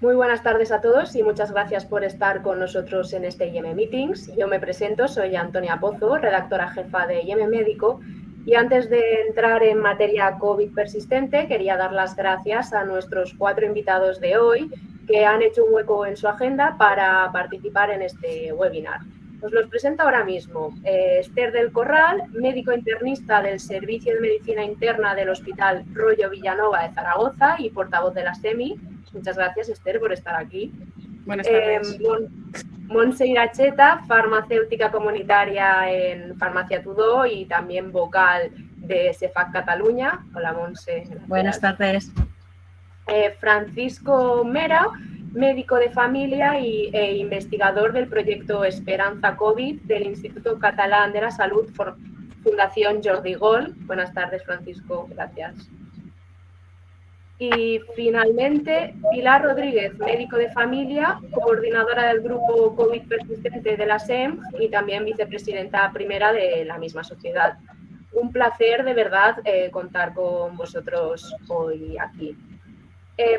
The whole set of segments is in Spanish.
Muy buenas tardes a todos y muchas gracias por estar con nosotros en este IEM Meetings. Yo me presento, soy Antonia Pozo, redactora jefa de IEM Médico, y antes de entrar en materia COVID persistente, quería dar las gracias a nuestros 4 invitados de hoy que han hecho un hueco en su agenda para participar en este webinar. Os los presento ahora mismo. Esther del Corral, médico internista del Servicio de Medicina Interna del Hospital Rollo Villanova de Zaragoza y portavoz de la SEMI. Muchas gracias, Esther, por estar aquí. Buenas tardes. Montse Iracheta, farmacéutica comunitaria en Farmacia Tudó y también vocal de CEFAC Cataluña. Hola, Montse. Gracias. Buenas tardes. Francisco Mera, médico de familia e investigador del proyecto Esperanza COVID del Instituto Catalán de la Salud, Fundación Jordi Gol. Buenas tardes, Francisco. Gracias. Y finalmente, Pilar Rodríguez, médico de familia, coordinadora del grupo COVID persistente de la SEM y también vicepresidenta primera de la misma sociedad. Un placer, de verdad, contar con vosotros hoy aquí.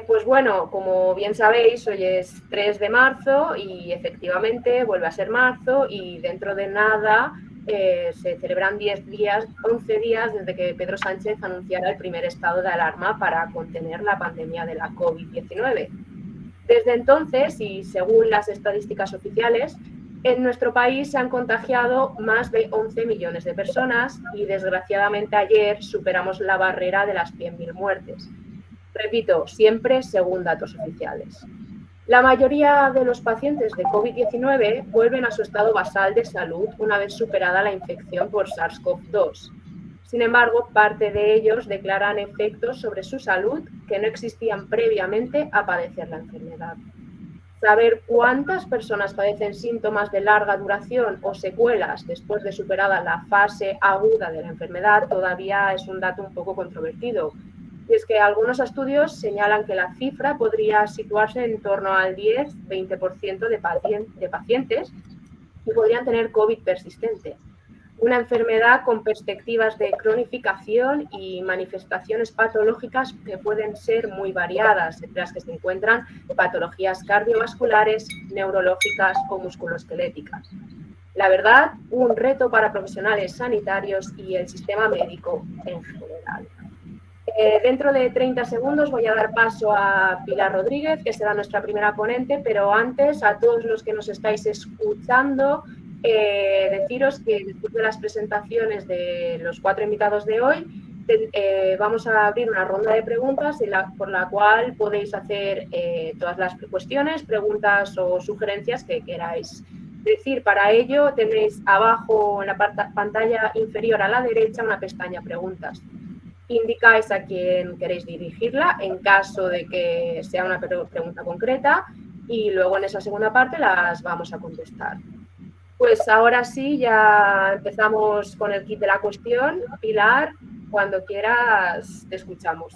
Pues bueno, como bien sabéis, hoy es 3 de marzo y efectivamente vuelve a ser marzo y dentro de nada se celebran 11 días desde que Pedro Sánchez anunciara el primer estado de alarma para contener la pandemia de la COVID-19. Desde entonces, y según las estadísticas oficiales, en nuestro país se han contagiado más de 11 millones de personas y desgraciadamente ayer superamos la barrera de las 100.000 muertes. Repito, siempre según datos oficiales. La mayoría de los pacientes de COVID-19 vuelven a su estado basal de salud una vez superada la infección por SARS-CoV-2. Sin embargo, parte de ellos declaran efectos sobre su salud que no existían previamente a padecer la enfermedad. Saber cuántas personas padecen síntomas de larga duración o secuelas después de superada la fase aguda de la enfermedad todavía es un dato un poco controvertido. Y es que algunos estudios señalan que la cifra podría situarse en torno al 10-20% de pacientes que podrían tener COVID persistente. Una enfermedad con perspectivas de cronificación y manifestaciones patológicas que pueden ser muy variadas, entre las que se encuentran patologías cardiovasculares, neurológicas o musculoesqueléticas. La verdad, un reto para profesionales sanitarios y el sistema médico en general. Dentro de 30 segundos voy a dar paso a Pilar Rodríguez, que será nuestra primera ponente, pero antes a todos los que nos estáis escuchando, deciros que después de las presentaciones de los 4 invitados de hoy, vamos a abrir una ronda de preguntas por la cual podéis hacer todas las cuestiones, preguntas o sugerencias que queráis decir. Para ello tenéis abajo en la pantalla inferior a la derecha una pestaña preguntas. Indicáis a quién queréis dirigirla en caso de que sea una pregunta concreta y luego en esa segunda parte las vamos a contestar. Pues ahora sí, ya empezamos con el kit de la cuestión. Pilar, cuando quieras, te escuchamos.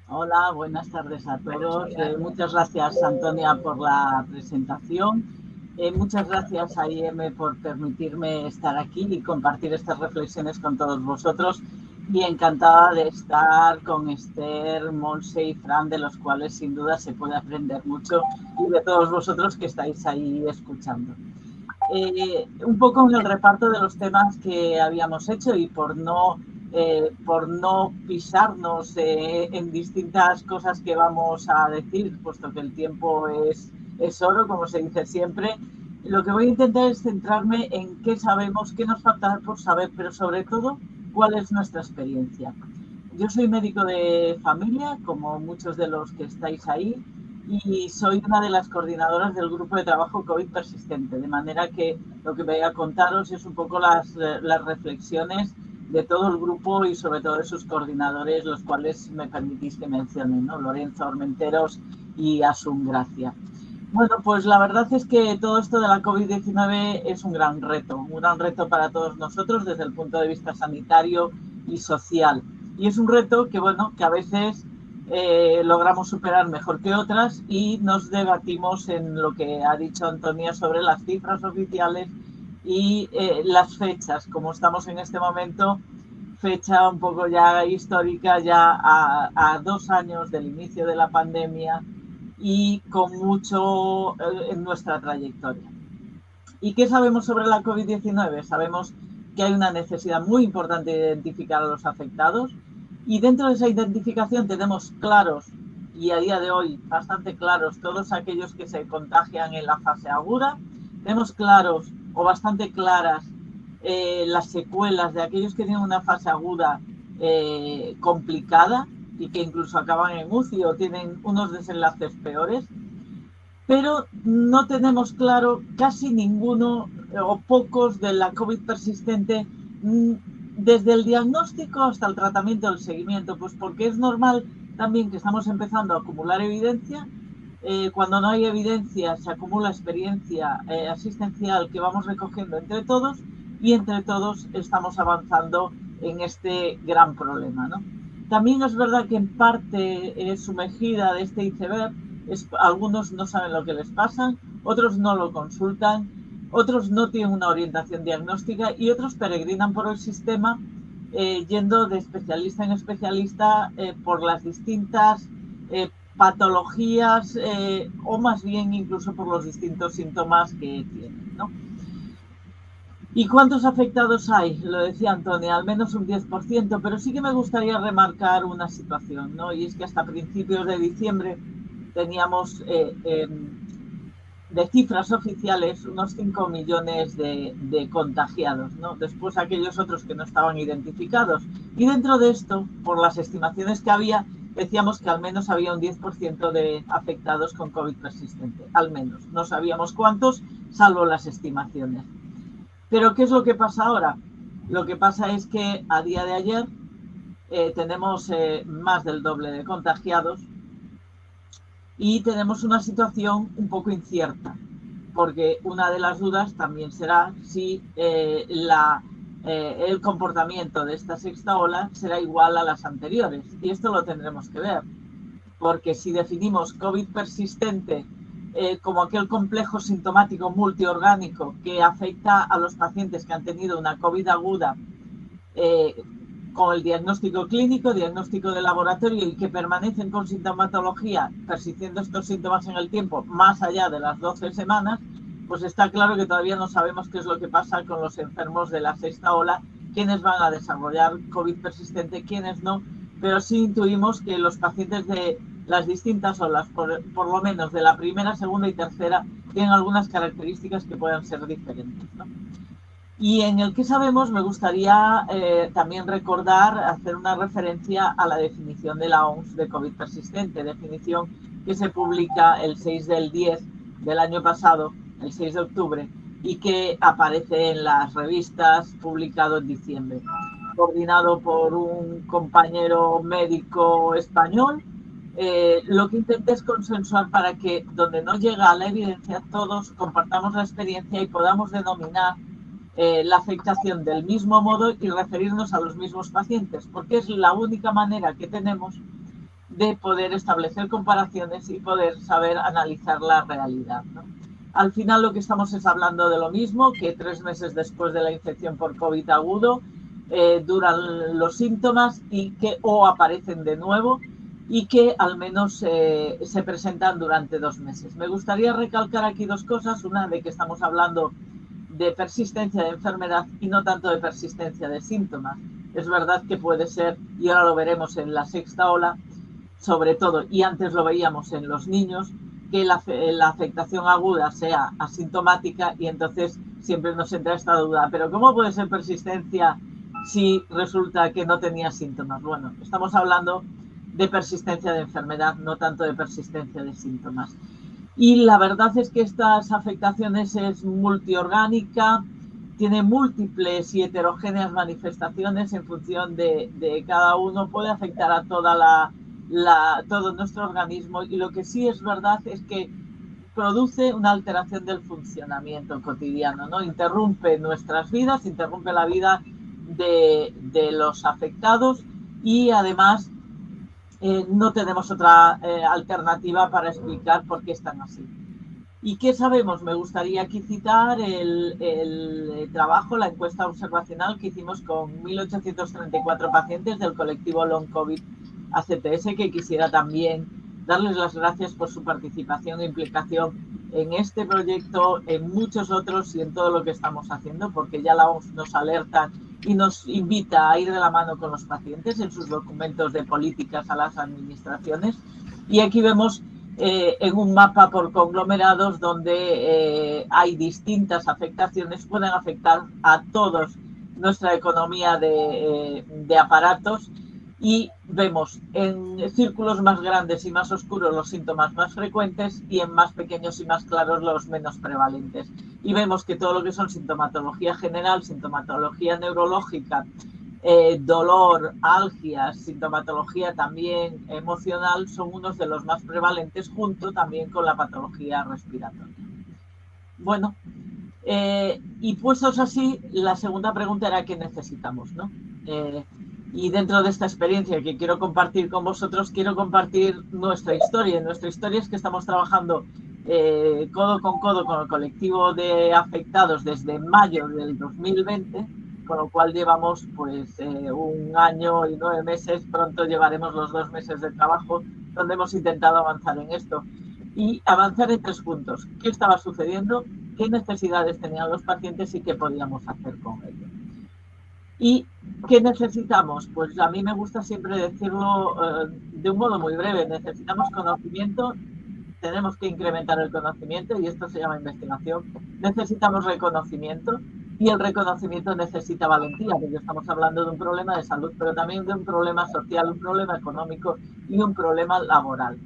Hola, buenas tardes a todos. Muchas gracias, Antonia, por la presentación. Muchas gracias a IEM por permitirme estar aquí y compartir estas reflexiones con todos vosotros. Y encantada de estar con Esther, Montse y Fran, de los cuales sin duda se puede aprender mucho, y de todos vosotros que estáis ahí escuchando. Un poco en el reparto de los temas que habíamos hecho y por no pisarnos en distintas cosas que vamos a decir, puesto que el tiempo es oro, como se dice siempre, lo que voy a intentar es centrarme en qué sabemos, qué nos falta por saber, pero sobre todo cuál es nuestra experiencia. Yo soy médico de familia, como muchos de los que estáis ahí, y soy una de las coordinadoras del grupo de trabajo COVID persistente, de manera que lo que voy a contaros es un poco las reflexiones de todo el grupo y sobre todo de sus coordinadores, los cuales me permitís que mencione, ¿no? Lorenzo Ormenteros y Asun Gracia. Bueno, pues la verdad es que todo esto de la COVID-19 es un gran reto para todos nosotros desde el punto de vista sanitario y social. Y es un reto que, bueno, que a veces logramos superar mejor que otras y nos debatimos en lo que ha dicho Antonia sobre las cifras oficiales y las fechas, como estamos en este momento, fecha un poco ya histórica, ya a 2 años del inicio de la pandemia. y con mucho en nuestra trayectoria. ¿Y qué sabemos sobre la COVID-19? Sabemos que hay una necesidad muy importante de identificar a los afectados y dentro de esa identificación tenemos claros, y a día de hoy bastante claros, todos aquellos que se contagian en la fase aguda. Tenemos claros o bastante claras las secuelas de aquellos que tienen una fase aguda complicada y que incluso acaban en UCI o tienen unos desenlaces peores. Pero no tenemos claro casi ninguno o pocos de la COVID persistente desde el diagnóstico hasta el tratamiento, el seguimiento, pues porque es normal también que estamos empezando a acumular evidencia. Cuando no hay evidencia se acumula experiencia asistencial que vamos recogiendo entre todos y entre todos estamos avanzando en este gran problema, ¿no? También es verdad que en parte sumergida de este iceberg, algunos no saben lo que les pasa, otros no lo consultan, otros no tienen una orientación diagnóstica y otros peregrinan por el sistema yendo de especialista en especialista por las distintas patologías o más bien incluso por los distintos síntomas que tienen, ¿no? ¿Y cuántos afectados hay? Lo decía Antonia, al menos un 10%, pero sí que me gustaría remarcar una situación, ¿no? Y es que hasta principios de diciembre teníamos de cifras oficiales unos 5 millones de contagiados, ¿no? Después aquellos otros que no estaban identificados. Y dentro de esto, por las estimaciones que había, decíamos que al menos había un 10% de afectados con COVID persistente, al menos. No sabíamos cuántos, salvo las estimaciones. Pero ¿qué es lo que pasa ahora? Lo que pasa es que a día de ayer tenemos más del doble de contagiados y tenemos una situación un poco incierta, porque una de las dudas también será si el comportamiento de esta sexta ola será igual a las anteriores. Y esto lo tendremos que ver, porque si definimos COVID persistente como aquel complejo sintomático multiorgánico que afecta a los pacientes que han tenido una COVID aguda con el diagnóstico clínico, diagnóstico de laboratorio y que permanecen con sintomatología, persistiendo estos síntomas en el tiempo más allá de las 12 semanas, pues está claro que todavía no sabemos qué es lo que pasa con los enfermos de la sexta ola, quiénes van a desarrollar COVID persistente, quiénes no, pero sí intuimos que los pacientes de las distintas olas, por lo menos de la primera, segunda y tercera, tienen algunas características que puedan ser diferentes, ¿no? Y en el que sabemos me gustaría también recordar, hacer una referencia a la definición de la OMS de COVID persistente, definición que se publica el 6 del 10 del año pasado, el 6 de octubre, y que aparece en las revistas, publicado en diciembre, coordinado por un compañero médico español. Lo que intenté es consensuar para que donde no llega la evidencia todos compartamos la experiencia y podamos denominar la afectación del mismo modo y referirnos a los mismos pacientes, porque es la única manera que tenemos de poder establecer comparaciones y poder saber analizar la realidad, ¿no? Al final lo que estamos es hablando de lo mismo, que 3 meses después de la infección por COVID agudo duran los síntomas y que o aparecen de nuevo y que al menos se presentan durante 2 meses. Me gustaría recalcar aquí 2 cosas, una de que estamos hablando de persistencia de enfermedad y no tanto de persistencia de síntomas. Es verdad que puede ser, y ahora lo veremos en la sexta ola, sobre todo, y antes lo veíamos en los niños, que la afectación aguda sea asintomática y entonces siempre nos entra esta duda, pero ¿cómo puede ser persistencia si resulta que no tenía síntomas? Bueno, estamos hablando de persistencia de enfermedad, no tanto de persistencia de síntomas. Y la verdad es que estas afectaciones es multiorgánica, tiene múltiples y heterogéneas manifestaciones en función de cada uno, puede afectar a todo nuestro organismo y lo que sí es verdad es que produce una alteración del funcionamiento cotidiano, ¿no? Interrumpe nuestras vidas, interrumpe la vida de los afectados y además no tenemos otra alternativa para explicar por qué están así. ¿Y qué sabemos? Me gustaría aquí citar el trabajo, la encuesta observacional que hicimos con 1.834 pacientes del colectivo Long COVID ACTS, que quisiera también darles las gracias por su participación e implicación en este proyecto, en muchos otros y en todo lo que estamos haciendo, porque ya la OMS nos alerta y nos invita a ir de la mano con los pacientes en sus documentos de políticas a las administraciones. Y aquí vemos en un mapa por conglomerados donde hay distintas afectaciones, pueden afectar a todos nuestra economía de aparatos, y vemos en círculos más grandes y más oscuros los síntomas más frecuentes y en más pequeños y más claros los menos prevalentes. Y vemos que todo lo que son sintomatología general, sintomatología neurológica, dolor, algias, sintomatología también emocional son unos de los más prevalentes, junto también con la patología respiratoria. Bueno, y puestos así, la segunda pregunta era ¿qué necesitamos, ¿no? Y dentro de esta experiencia que quiero compartir con vosotros, quiero compartir nuestra historia. Nuestra historia es que estamos trabajando codo con el colectivo de afectados desde mayo del 2020, con lo cual llevamos pues 1 año y 9 meses, pronto llevaremos los 2 meses de trabajo donde hemos intentado avanzar en esto. Y avanzar en 3 puntos. ¿Qué estaba sucediendo? ¿Qué necesidades tenían los pacientes y qué podíamos hacer con ello? ¿Y qué necesitamos? Pues a mí me gusta siempre decirlo de un modo muy breve. Necesitamos conocimiento, tenemos que incrementar el conocimiento y esto se llama investigación. Necesitamos reconocimiento y el reconocimiento necesita valentía, porque estamos hablando de un problema de salud, pero también de un problema social, un problema económico y un problema laboral.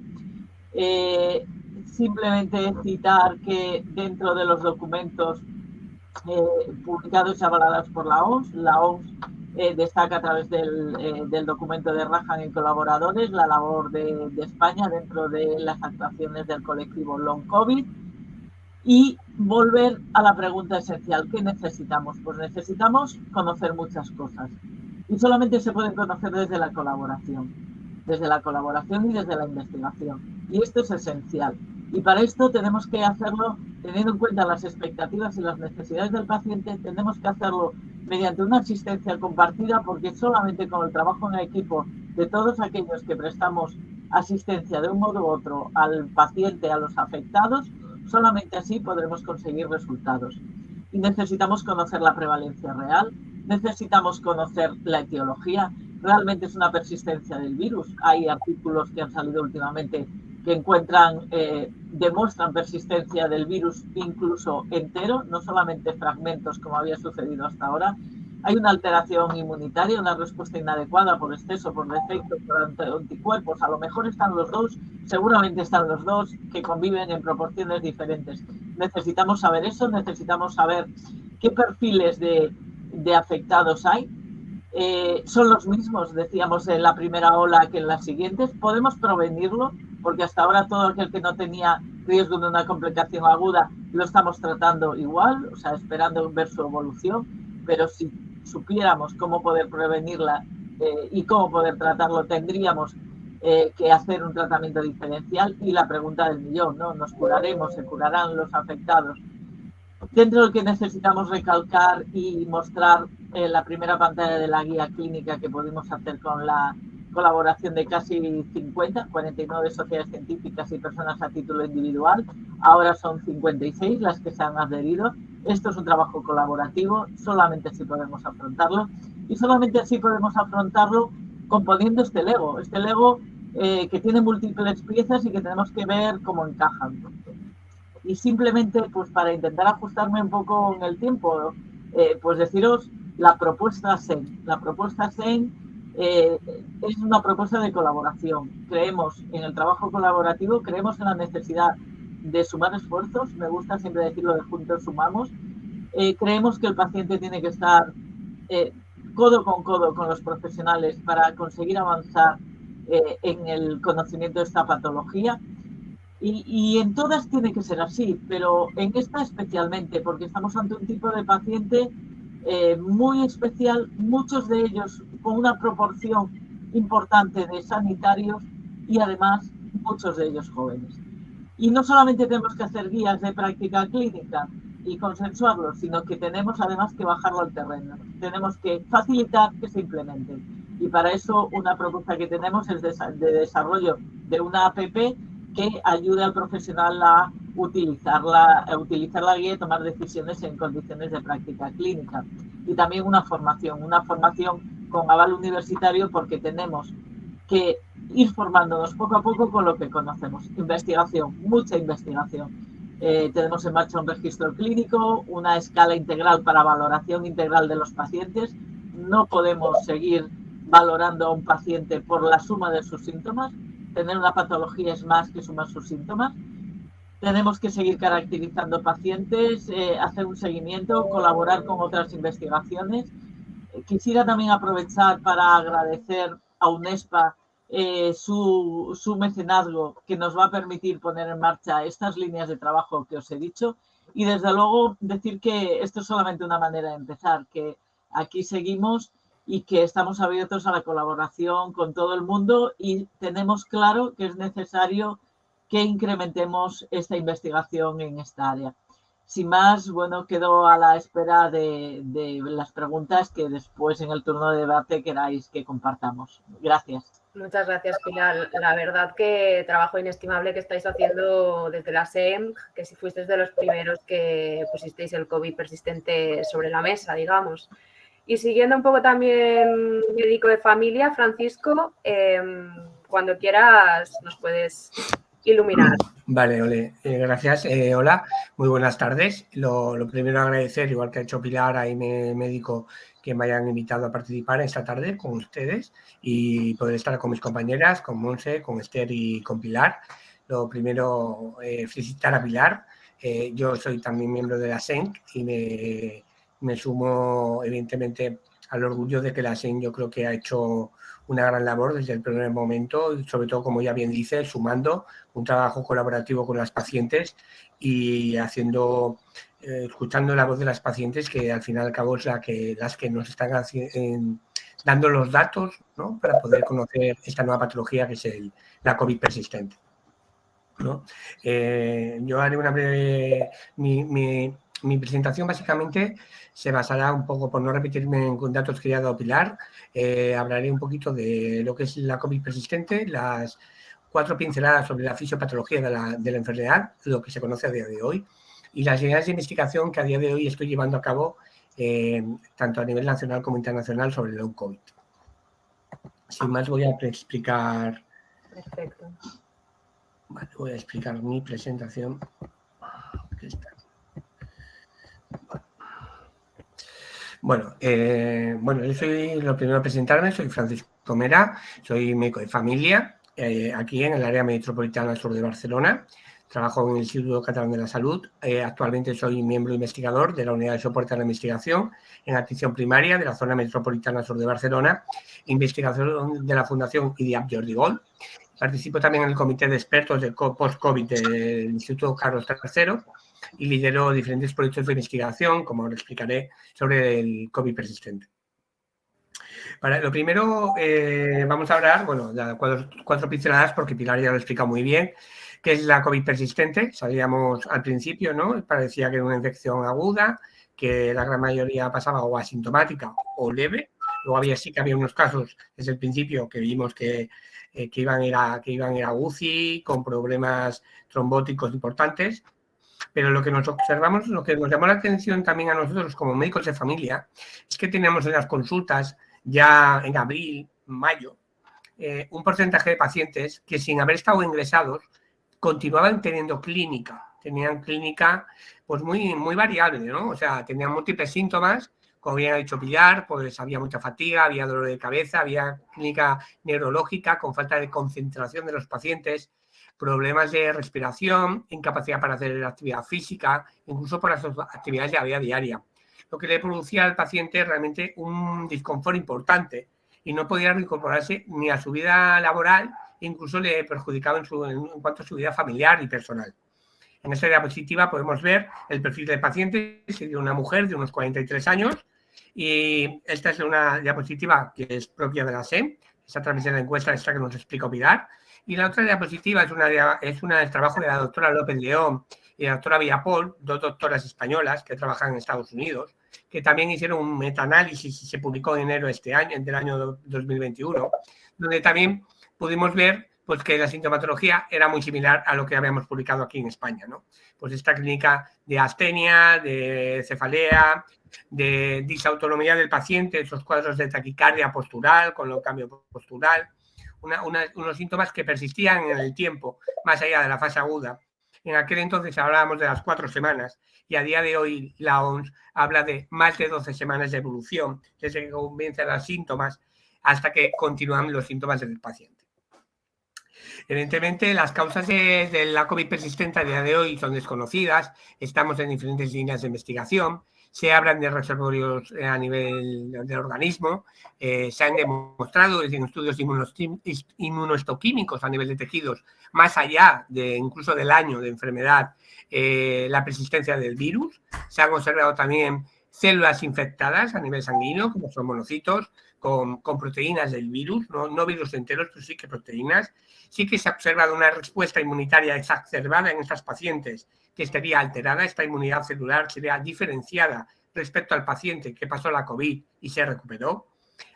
Simplemente citar que dentro de los documentos publicados y avalados por la OMS destaca a través del documento de Rajan y colaboradores la labor de España dentro de las actuaciones del colectivo Long COVID. Y volver a la pregunta esencial, ¿qué necesitamos? Pues necesitamos conocer muchas cosas y solamente se pueden conocer desde la colaboración y desde la investigación, y esto es esencial. Y para esto tenemos que hacerlo teniendo en cuenta las expectativas y las necesidades del paciente. Tenemos que hacerlo mediante una asistencia compartida, porque solamente con el trabajo en equipo de todos aquellos que prestamos asistencia de un modo u otro al paciente, a los afectados, solamente así podremos conseguir resultados. Y necesitamos conocer la prevalencia real, necesitamos conocer la etiología. Realmente es una persistencia del virus. Hay artículos que han salido últimamente que demuestran persistencia del virus incluso entero, no solamente fragmentos como había sucedido hasta ahora. Hay una alteración inmunitaria, una respuesta inadecuada por exceso, por defecto, por anticuerpos. A lo mejor están los dos, seguramente están los dos, que conviven en proporciones diferentes. Necesitamos saber eso, necesitamos saber qué perfiles de afectados hay. Son los mismos, decíamos, en la primera ola que en las siguientes. Podemos prevenirlo, porque hasta ahora todo aquel que no tenía riesgo de una complicación aguda lo estamos tratando igual, o sea, esperando ver su evolución, pero si supiéramos cómo poder prevenirla y cómo poder tratarlo, tendríamos que hacer un tratamiento diferencial. Y la pregunta del millón, ¿no? ¿Nos curaremos? ¿Se curarán los afectados? Dentro del que necesitamos recalcar y mostrar la primera pantalla de la guía clínica que pudimos hacer con la colaboración de casi 49 sociedades científicas y personas a título individual. Ahora son 56 las que se han adherido. Esto es un trabajo colaborativo, solamente así podemos afrontarlo. Y solamente así podemos afrontarlo componiendo este Lego que tiene múltiples piezas y que tenemos que ver cómo encajan. Y simplemente, pues para intentar ajustarme un poco en el tiempo, pues deciros la propuesta SEN. La propuesta SEN es una propuesta de colaboración. Creemos en el trabajo colaborativo, creemos en la necesidad de sumar esfuerzos. Me gusta siempre decirlo de juntos sumamos. Creemos que el paciente tiene que estar codo con los profesionales para conseguir avanzar en el conocimiento de esta patología. Y en todas tiene que ser así, pero en esta especialmente, porque estamos ante un tipo de paciente muy especial, muchos de ellos con una proporción importante de sanitarios y además muchos de ellos jóvenes. Y no solamente tenemos que hacer guías de práctica clínica y consensuarlos, sino que tenemos además que bajarlo al terreno. Tenemos que facilitar que se implementen. Y para eso una propuesta que tenemos es de desarrollo de una app que ayude al profesional a utilizar la guía y tomar decisiones en condiciones de práctica clínica. Y también una formación con aval universitario, porque tenemos que ir formándonos poco a poco con lo que conocemos. Investigación, mucha investigación. Tenemos en marcha un registro clínico, una escala integral para valoración integral de los pacientes. No podemos seguir valorando a un paciente por la suma de sus síntomas. Tener una patología es más que sumar sus síntomas. Tenemos que seguir caracterizando pacientes, hacer un seguimiento, colaborar con otras investigaciones. Quisiera también aprovechar para agradecer a UNESPA su mecenazgo, que nos va a permitir poner en marcha estas líneas de trabajo que os he dicho. Y desde luego decir que esto es solamente una manera de empezar, que aquí seguimos y que estamos abiertos a la colaboración con todo el mundo, y tenemos claro que es necesario que incrementemos esta investigación en esta área. Sin más, bueno, quedo a la espera de las preguntas que después en el turno de debate queráis que compartamos. Gracias. Muchas gracias, Pilar. La verdad que trabajo inestimable que estáis haciendo desde la SEM, que si fuisteis de los primeros que pusisteis el COVID persistente sobre la mesa, digamos. Y siguiendo un poco también médico de familia, Francisco, cuando quieras nos puedes iluminar. Vale, Ole, gracias. Hola, muy buenas tardes. Lo primero agradecer, igual que ha hecho Pilar, a IME Médico, que me hayan invitado a participar esta tarde con ustedes y poder estar con mis compañeras, con Monse, con Esther y con Pilar. Lo primero, felicitar a Pilar. Yo soy también miembro de la SENC y me sumo, evidentemente, al orgullo de que la SENC yo creo que ha hecho una gran labor desde el primer momento y sobre todo, como ya bien dice, sumando un trabajo colaborativo con las pacientes y escuchando la voz de las pacientes, que al fin y al cabo es las que nos están dando los datos, ¿no?, para poder conocer esta nueva patología que es la COVID persistente, ¿no? Yo haré una breve... Mi presentación básicamente se basará un poco, por no repetirme con datos que ya ha dado Pilar, hablaré un poquito de lo que es la COVID persistente, las 4 pinceladas sobre la fisiopatología de la enfermedad, lo que se conoce a día de hoy, y las líneas de investigación que a día de hoy estoy llevando a cabo tanto a nivel nacional como internacional sobre el long COVID. Sin más, voy a explicar... Perfecto. Vale, voy a explicar mi presentación. Aquí está. Bueno, yo soy, lo primero a presentarme, soy Francisco Mera, soy médico de familia, aquí en el área metropolitana sur de Barcelona. Trabajo en el Instituto Catalán de la Salud. Actualmente soy miembro investigador de la Unidad de Soporte a la Investigación en Atención Primaria de la zona metropolitana sur de Barcelona, investigación de la Fundación IDIAP Jordi Gol. Participo también en el comité de expertos de post-COVID del Instituto Carlos III y lidero diferentes proyectos de investigación, como lo explicaré, sobre el COVID persistente. Lo primero, vamos a hablar, de 4 pinceladas, porque Pilar ya lo ha explicado muy bien, qué es la COVID persistente. Sabíamos al principio, ¿no?, parecía que era una infección aguda, que la gran mayoría pasaba o asintomática o leve. Luego sí que había unos casos desde el principio que vimos que iban a ir a UCI con problemas trombóticos importantes. Pero lo que nos observamos, lo que nos llamó la atención también a nosotros como médicos de familia, es que teníamos en las consultas ya en abril, mayo, un porcentaje de pacientes que, sin haber estado ingresados, continuaban teniendo clínica. Tenían clínica pues muy, muy variable, ¿no? O sea, tenían múltiples síntomas, como bien ha dicho Pilar, pues había mucha fatiga, había dolor de cabeza, había clínica neurológica con falta de concentración de los pacientes, problemas de respiración, incapacidad para hacer actividad física, incluso por las actividades de la vida diaria. Lo que le producía al paciente realmente un disconfort importante y no podía reincorporarse ni a su vida laboral, incluso le perjudicaba en cuanto a su vida familiar y personal. En esta diapositiva podemos ver el perfil del paciente, de una mujer de unos 43 años, y esta es una diapositiva que es propia de la SEM, está a través de la encuesta esta que nos explicó Pilar, Y la otra diapositiva es una del trabajo de la doctora López León y la doctora Villapol, dos doctoras españolas que trabajan en Estados Unidos, que también hicieron un metaanálisis y se publicó en enero de este año, del año 2021, donde también pudimos ver pues, que la sintomatología era muy similar a lo que habíamos publicado aquí en España, ¿no? Pues esta clínica de astenia, de cefalea, de disautonomía del paciente, esos cuadros de taquicardia postural, con el cambio postural, unos síntomas que persistían en el tiempo, más allá de la fase aguda. En aquel entonces hablábamos de las 4 semanas y a día de hoy la OMS habla de más de 12 semanas de evolución, desde que comienzan los síntomas hasta que continúan los síntomas del paciente. Evidentemente, las causas de la COVID persistente a día de hoy son desconocidas, estamos en diferentes líneas de investigación, se hablan de reservorios a nivel del organismo, se han demostrado en estudios inmunohistoquímicos a nivel de tejidos, más allá de incluso del año de enfermedad, la persistencia del virus. Se han observado también células infectadas a nivel sanguíneo, como son monocitos, con proteínas del virus, no virus enteros, pero sí que proteínas. Sí que se ha observado una respuesta inmunitaria exacerbada en estas pacientes, que estaría alterada, esta inmunidad celular sería diferenciada respecto al paciente que pasó la COVID y se recuperó.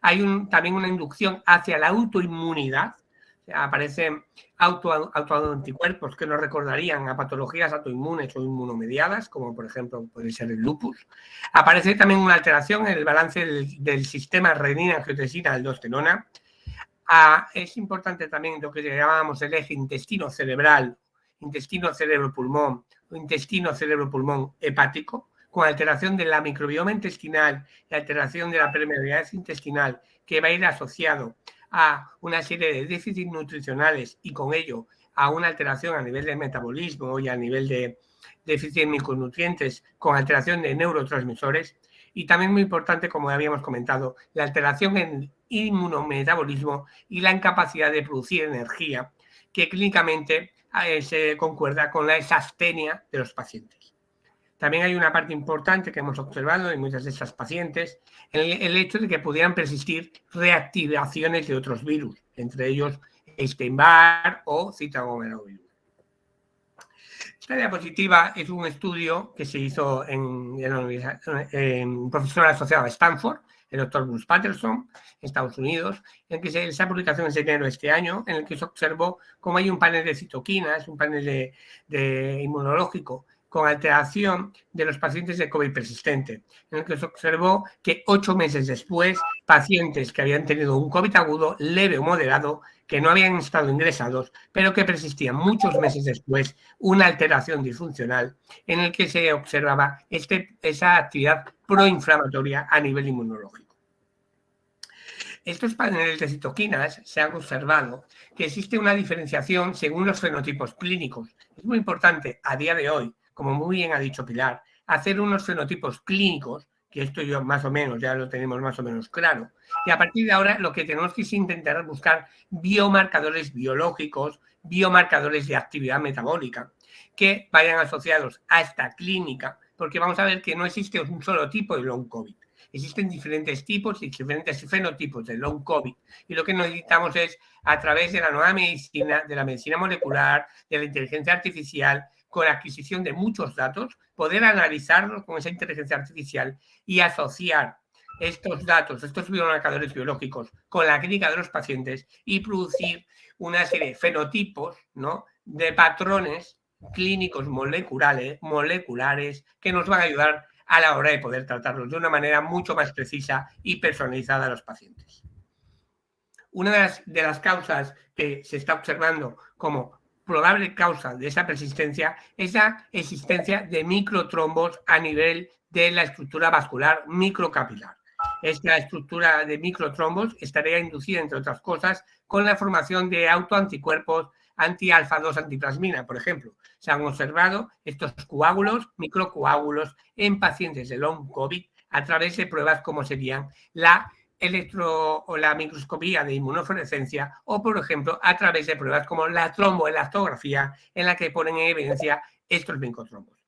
Hay también una inducción hacia la autoinmunidad, o sea, aparecen autoanticuerpos que nos recordarían a patologías autoinmunes o inmunomediadas, como por ejemplo puede ser el lupus. Aparece también una alteración en el balance del sistema renina-angiotensina-aldosterona. Es importante también lo que llamábamos el eje intestino cerebral, intestino cerebro-pulmón o intestino cerebro-pulmón hepático, con alteración de la microbioma intestinal y alteración de la permeabilidad intestinal, que va a ir asociado a una serie de déficits nutricionales y con ello a una alteración a nivel de metabolismo y a nivel de déficit de micronutrientes con alteración de neurotransmisores. Y también muy importante, como habíamos comentado, la alteración en inmunometabolismo y la incapacidad de producir energía, que clínicamente se concuerda con la exastenia de los pacientes. También hay una parte importante que hemos observado en muchas de estas pacientes, el hecho de que pudieran persistir reactivaciones de otros virus, entre ellos Epstein-Barr o Cytomegalovirus. Esta diapositiva es un estudio que se hizo en un profesor asociado a Stanford, el doctor Bruce Patterson, Estados Unidos, en que esa publicación es de enero de este año, en el que se observó cómo hay un panel de citoquinas, un panel de inmunológico, con alteración de los pacientes de COVID persistente, en el que se observó que 8 meses después, pacientes que habían tenido un COVID agudo, leve o moderado, que no habían estado ingresados, pero que persistían muchos meses después, una alteración disfuncional en el que se observaba esa actividad proinflamatoria a nivel inmunológico. Estos paneles de citoquinas se han observado que existe una diferenciación según los fenotipos clínicos. Es muy importante a día de hoy, como muy bien ha dicho Pilar, hacer unos fenotipos clínicos, que esto yo más o menos ya lo tenemos más o menos claro, y a partir de ahora lo que tenemos que es intentar buscar biomarcadores biológicos, biomarcadores de actividad metabólica, que vayan asociados a esta clínica, porque vamos a ver que no existe un solo tipo de long COVID. Existen diferentes tipos y diferentes fenotipos de long COVID, y lo que necesitamos es, a través de la nueva medicina, de la medicina molecular, de la inteligencia artificial, con la adquisición de muchos datos, poder analizarlos con esa inteligencia artificial y asociar estos datos, estos biomarcadores biológicos con la clínica de los pacientes y producir una serie de fenotipos, ¿no?, de patrones clínicos moleculares que nos van a ayudar a la hora de poder tratarlos de una manera mucho más precisa y personalizada a los pacientes. Una de las causas que se está observando como probable causa de esa persistencia es la existencia de microtrombos a nivel de la estructura vascular microcapilar. Esta estructura de microtrombos estaría inducida, entre otras cosas, con la formación de autoanticuerpos anti-alfa-2 antiplasmina, por ejemplo. Se han observado estos coágulos, microcoágulos, en pacientes de long COVID a través de pruebas como serían la microscopía de inmunofluorescencia o, por ejemplo, a través de pruebas como la tromboelastografía, en la que ponen en evidencia estos microtrombos.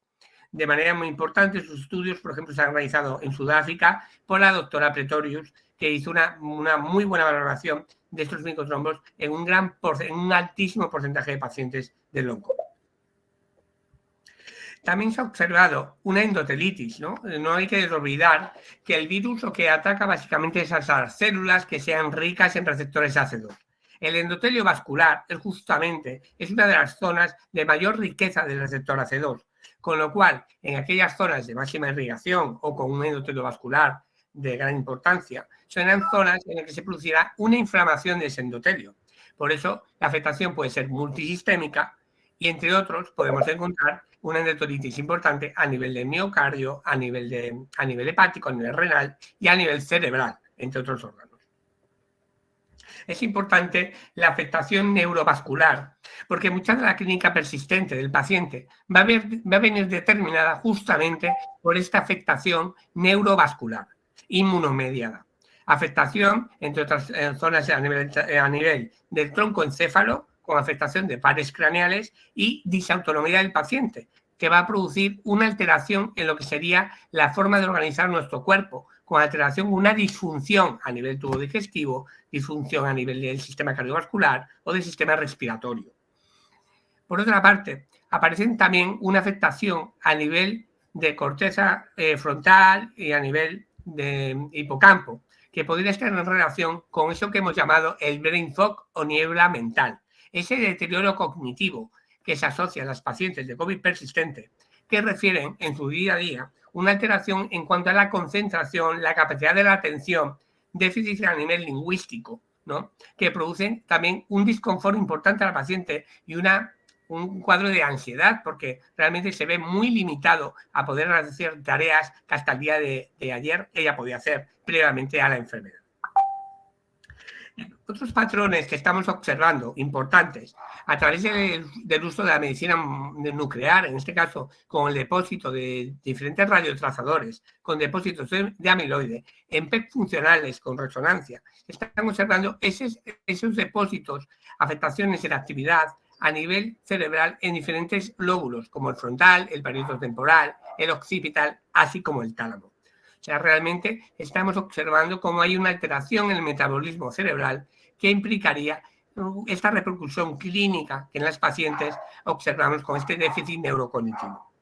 De manera muy importante, sus estudios, por ejemplo, se han realizado en Sudáfrica por la doctora Pretorius, que hizo una muy buena valoración de estos microtrombos en un altísimo porcentaje de pacientes de long COVID. También se ha observado una endotelitis, ¿no? No hay que olvidar que el virus lo que ataca básicamente es a esas células que sean ricas en receptores AC2. El endotelio vascular es una de las zonas de mayor riqueza del receptor AC2, con lo cual en aquellas zonas de máxima irrigación o con un endotelio vascular de gran importancia, serán zonas en las que se producirá una inflamación de ese endotelio. Por eso la afectación puede ser multisistémica y, entre otros, podemos encontrar una endotelitis importante a nivel de miocardio, a nivel hepático, a nivel renal y a nivel cerebral, entre otros órganos. Es importante la afectación neurovascular, porque mucha de la clínica persistente del paciente va a venir determinada justamente por esta afectación neurovascular, inmunomediada. Afectación, entre otras zonas a nivel del troncoencéfalo, con afectación de pares craneales y disautonomía del paciente, que va a producir una alteración en lo que sería la forma de organizar nuestro cuerpo, con alteración, una disfunción a nivel tubo digestivo, disfunción a nivel del sistema cardiovascular o del sistema respiratorio. Por otra parte, aparecen también una afectación a nivel de corteza frontal y a nivel de hipocampo, que podría estar en relación con eso que hemos llamado el brain fog o niebla mental, ese deterioro cognitivo que se asocia a las pacientes de COVID persistente, que refieren en su día a día una alteración en cuanto a la concentración, la capacidad de la atención, déficit a nivel lingüístico, ¿no? Que producen también un disconfort importante a la paciente y un cuadro de ansiedad, porque realmente se ve muy limitado a poder hacer tareas que hasta el día de ayer ella podía hacer previamente a la enfermedad. Otros patrones que estamos observando importantes a través del uso de la medicina nuclear, en este caso con el depósito de diferentes radiotrazadores, con depósitos de amiloide, en PET funcionales con resonancia, están observando esos depósitos, afectaciones en actividad a nivel cerebral en diferentes lóbulos, como el frontal, el parieto temporal, el occipital, así como el tálamo. O sea, realmente estamos observando cómo hay una alteración en el metabolismo cerebral que implicaría esta repercusión clínica que en las pacientes observamos con este déficit neurocognitivo.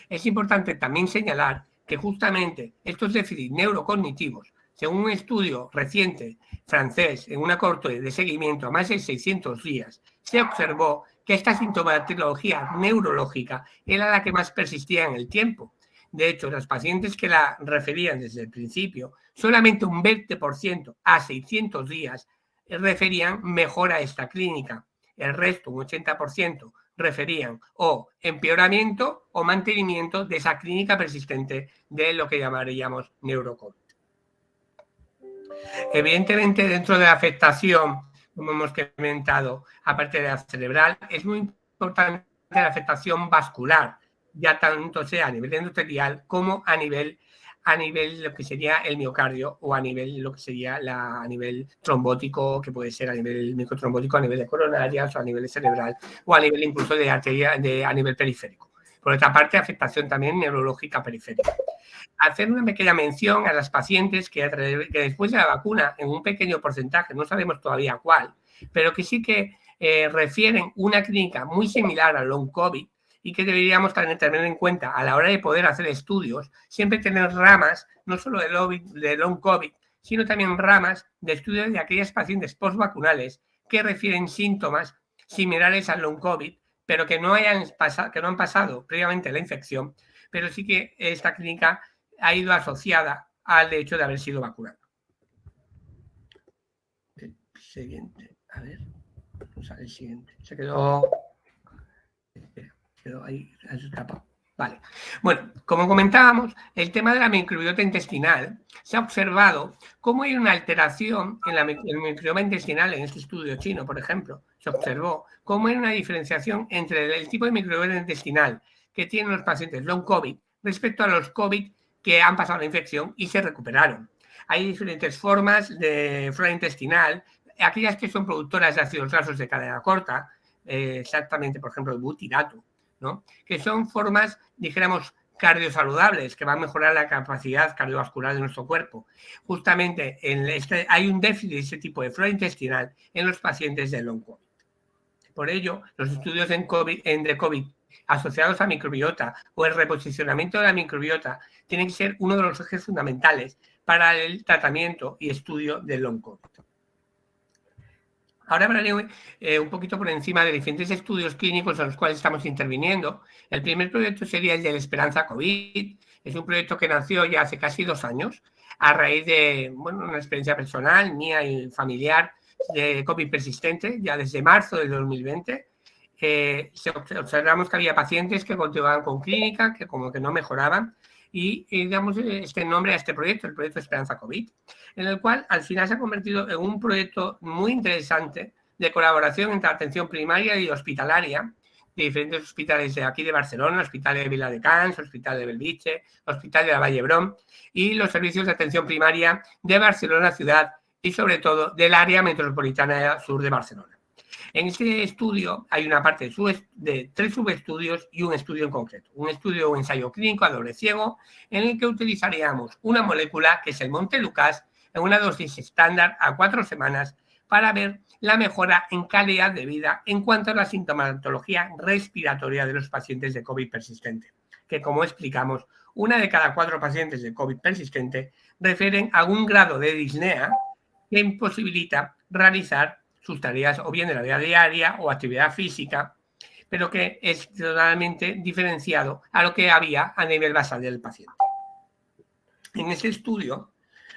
Es importante también señalar que justamente estos déficits neurocognitivos, según un estudio reciente francés en una corte de seguimiento a más de 600 días, se observó que esta sintomatología neurológica era la que más persistía en el tiempo. De hecho, los pacientes que la referían desde el principio, solamente un 20% a 600 días referían mejora a esta clínica. El resto, un 80%, referían o empeoramiento o mantenimiento de esa clínica persistente de lo que llamaríamos neurocovid. Evidentemente, dentro de la afectación, como hemos comentado, aparte de la cerebral, es muy importante la afectación vascular, ya tanto sea a nivel endotelial como a nivel lo que sería el miocardio o a nivel lo que sería a nivel trombótico, que puede ser a nivel microtrombótico, a nivel de coronarias o a nivel cerebral o a nivel incluso de arteria a nivel periférico. Por otra parte, afectación también neurológica periférica. Hacer una pequeña mención a las pacientes que después de la vacuna, en un pequeño porcentaje, no sabemos todavía cuál, pero que sí que refieren una clínica muy similar al long COVID, y que deberíamos tener en cuenta a la hora de poder hacer estudios, siempre tener ramas, no solo de long COVID, sino también ramas de estudios de aquellas pacientes postvacunales que refieren síntomas similares al long COVID, pero que no han pasado previamente la infección, pero sí que esta clínica ha ido asociada al hecho de haber sido vacunada. El siguiente, a ver, vamos al siguiente. Se quedó ahí, vale. Bueno, como comentábamos, el tema de la microbiota intestinal, se ha observado cómo hay una alteración en el microbioma intestinal en este estudio chino, por ejemplo. Se observó cómo hay una diferenciación entre el tipo de microbiota intestinal que tienen los pacientes long COVID respecto a los COVID que han pasado la infección y se recuperaron. Hay diferentes formas de flora intestinal, aquellas que son productoras de ácidos grasos de cadena corta, exactamente, por ejemplo, el butirato, ¿no? Que son formas, dijéramos, cardiosaludables que van a mejorar la capacidad cardiovascular de nuestro cuerpo. Justamente hay un déficit de ese tipo de flora intestinal en los pacientes de long COVID. Por ello, los estudios de COVID asociados a microbiota o el reposicionamiento de la microbiota tienen que ser uno de los ejes fundamentales para el tratamiento y estudio del long COVID. Ahora hablaré un poquito por encima de diferentes estudios clínicos en los cuales estamos interviniendo. El primer proyecto sería el de la Esperanza COVID. Es un proyecto que nació ya hace casi 2 años a raíz de una experiencia personal, mía y familiar, de COVID persistente, ya desde marzo de 2020. Observamos que había pacientes que continuaban con clínica, que como que no mejoraban, y damos este nombre a este proyecto, el proyecto Esperanza COVID, en el cual al final se ha convertido en un proyecto muy interesante de colaboración entre atención primaria y hospitalaria de diferentes hospitales de aquí de Barcelona, Hospital de Viladecans, Hospital de Bellvitge, Hospital de la Vall d'Hebron y los servicios de atención primaria de Barcelona ciudad y sobre todo del área metropolitana sur de Barcelona. En este estudio hay una parte de 3 subestudios y un estudio en concreto. Un estudio o ensayo clínico a doble ciego en el que utilizaríamos una molécula que es el Montelukast en una dosis estándar a 4 semanas para ver la mejora en calidad de vida en cuanto a la sintomatología respiratoria de los pacientes de COVID persistente, que como explicamos, 1 de cada 4 pacientes de COVID persistente refieren a un grado de disnea que imposibilita realizar sus tareas o bien de la vida diaria o actividad física, pero que es totalmente diferenciado a lo que había a nivel basal del paciente. En este estudio,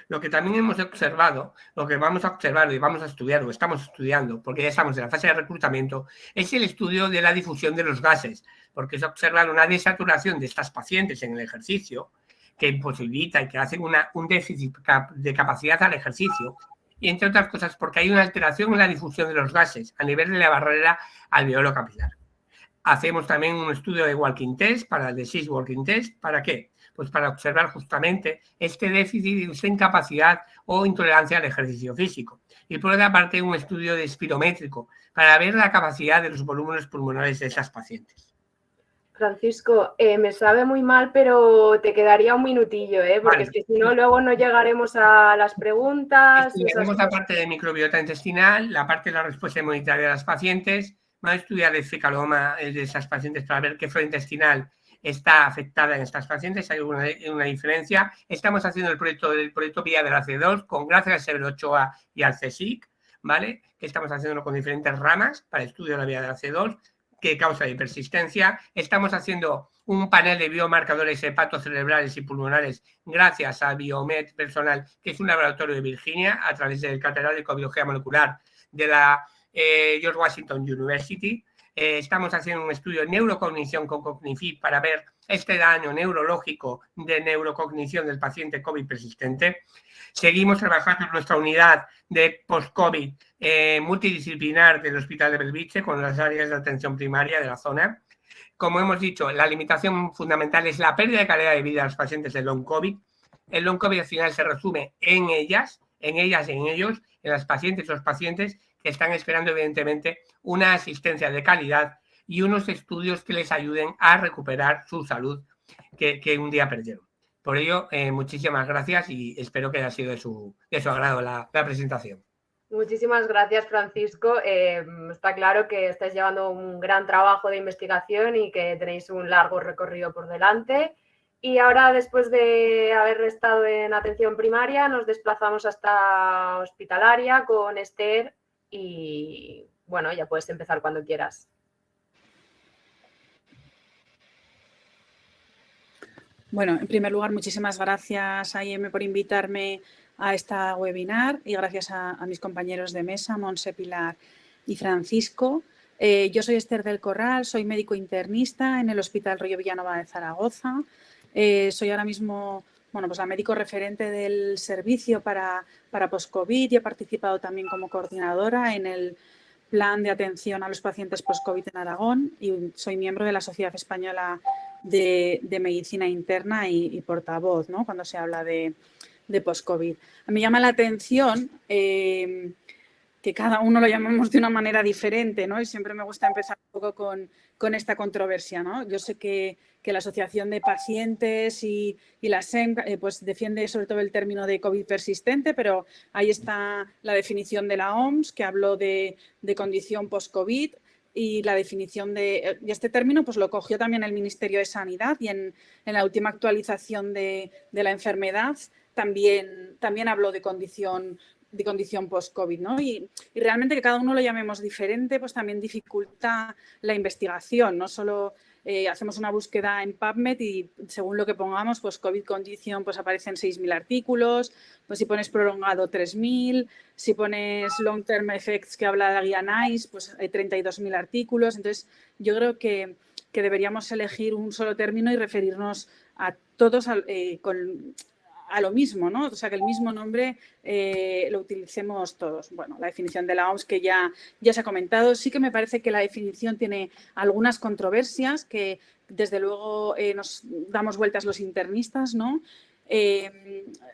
lo que también hemos observado, lo que vamos a observar y vamos a estudiar o estamos estudiando, porque ya estamos en la fase de reclutamiento, es el estudio de la difusión de los gases, porque se observa una desaturación de estas pacientes en el ejercicio que imposibilita y que hacen un déficit de capacidad al ejercicio, y entre otras cosas porque hay una alteración en la difusión de los gases a nivel de la barrera alveolo capilar. Hacemos también un estudio de walking test, para el disease walking test. ¿Para qué? Pues para observar justamente este déficit de incapacidad o intolerancia al ejercicio físico. Y por otra parte, un estudio de espirométrico para ver la capacidad de los volúmenes pulmonares de esas pacientes. Francisco, me sabe muy mal, pero te quedaría un minutillo, porque Vale. es que si no, luego no llegaremos a las preguntas. Estudiaremos la parte de microbiota intestinal, la parte de la respuesta inmunitaria de las pacientes. Vamos a estudiar el fecaloma de esas pacientes para ver qué flora intestinal está afectada en estas pacientes. Hay una diferencia. Estamos haciendo el proyecto Vía de la C2 gracias a Severo Ochoa y al CSIC, ¿vale? Que estamos haciéndolo con diferentes ramas para el estudio de la vía de la C2 que causa hipersistencia. Estamos haciendo un panel de biomarcadores hepatocerebrales y pulmonares gracias a Biomed Personal, que es un laboratorio de Virginia, a través del catedrático de biología molecular de la George Washington University. Estamos haciendo un estudio de neurocognición con Cognifib para ver este daño neurológico de neurocognición del paciente COVID persistente. Seguimos trabajando en nuestra unidad de post-COVID multidisciplinar del Hospital de Bellvitge con las áreas de atención primaria de la zona. Como hemos dicho, la limitación fundamental es la pérdida de calidad de vida de los pacientes de long COVID. El long COVID al final se resume en ellas, en ellos, en las pacientes, los pacientes que están esperando evidentemente una asistencia de calidad y unos estudios que les ayuden a recuperar su salud que un día perdieron. Por ello, muchísimas gracias y espero que haya sido de su agrado la presentación. Muchísimas gracias, Francisco. Está claro que estáis llevando un gran trabajo de investigación y que tenéis un largo recorrido por delante. Y ahora, después de haber estado en atención primaria, nos desplazamos hasta hospitalaria con Esther y, bueno, ya puedes empezar cuando quieras. Bueno, en primer lugar, muchísimas gracias a IEM por invitarme a esta webinar y gracias a mis compañeros de mesa, Montse, Pilar y Francisco. Yo soy Esther del Corral, soy médico internista en el Hospital Rollo Villanova de Zaragoza. Soy ahora mismo la médico referente del servicio para post-COVID y he participado también como coordinadora en el plan de atención a los pacientes post-COVID en Aragón y soy miembro de la Sociedad Española de Medicina Interna y portavoz, ¿no?, cuando se habla de post-COVID. Me llama la atención que cada uno lo llamamos de una manera diferente, ¿no? Y siempre me gusta empezar un poco con esta controversia, ¿no? Yo sé que la Asociación de Pacientes y la SEM pues defiende sobre todo el término de COVID persistente, pero ahí está la definición de la OMS, que habló de condición post-COVID, y la definición de este término pues lo cogió también el Ministerio de Sanidad, y en la última actualización de la enfermedad también habló de condición post-COVID, ¿no? Y realmente que cada uno lo llamemos diferente, pues también dificulta la investigación. No solo hacemos una búsqueda en PubMed y según lo que pongamos, pues COVID condition, pues aparecen 6.000 artículos, pues si pones prolongado 3.000, si pones long term effects que habla de la guía NICE, pues hay 32.000 artículos. Entonces yo creo que deberíamos elegir un solo término y referirnos a todos a lo mismo, ¿no? O sea, que el mismo nombre lo utilicemos todos. Bueno, la definición de la OMS que ya se ha comentado, sí que me parece que la definición tiene algunas controversias que desde luego nos damos vueltas los internistas, ¿no?